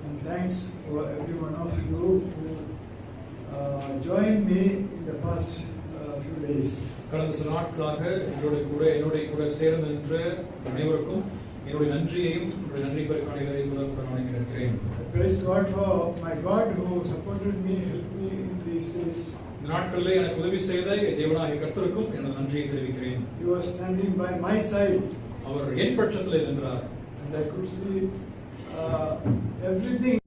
S3: and thanks for every one of you who joined me in the past few days.
S2: கடந்த சில நாட்களாக என்னுடைய கூட சேர்ந்து நின்ற அனைவருக்கும் என்னுடைய நன்றியையும் நன்றி பெருக்கான இதயத்துடன் வணங்குகிறேன்.
S3: Praise God for my God who supported me, helped me in these days.
S2: இந்த நாட்களிலே எனக்கு உதவி செய்த தேவனாகிய கர்த்தருக்கும் எனது நன்றியை தெரிவிக்கிறேன்.
S3: He was standing by my side.
S2: அவர் என் பட்சத்தில் நின்றார்.
S3: And I could see everything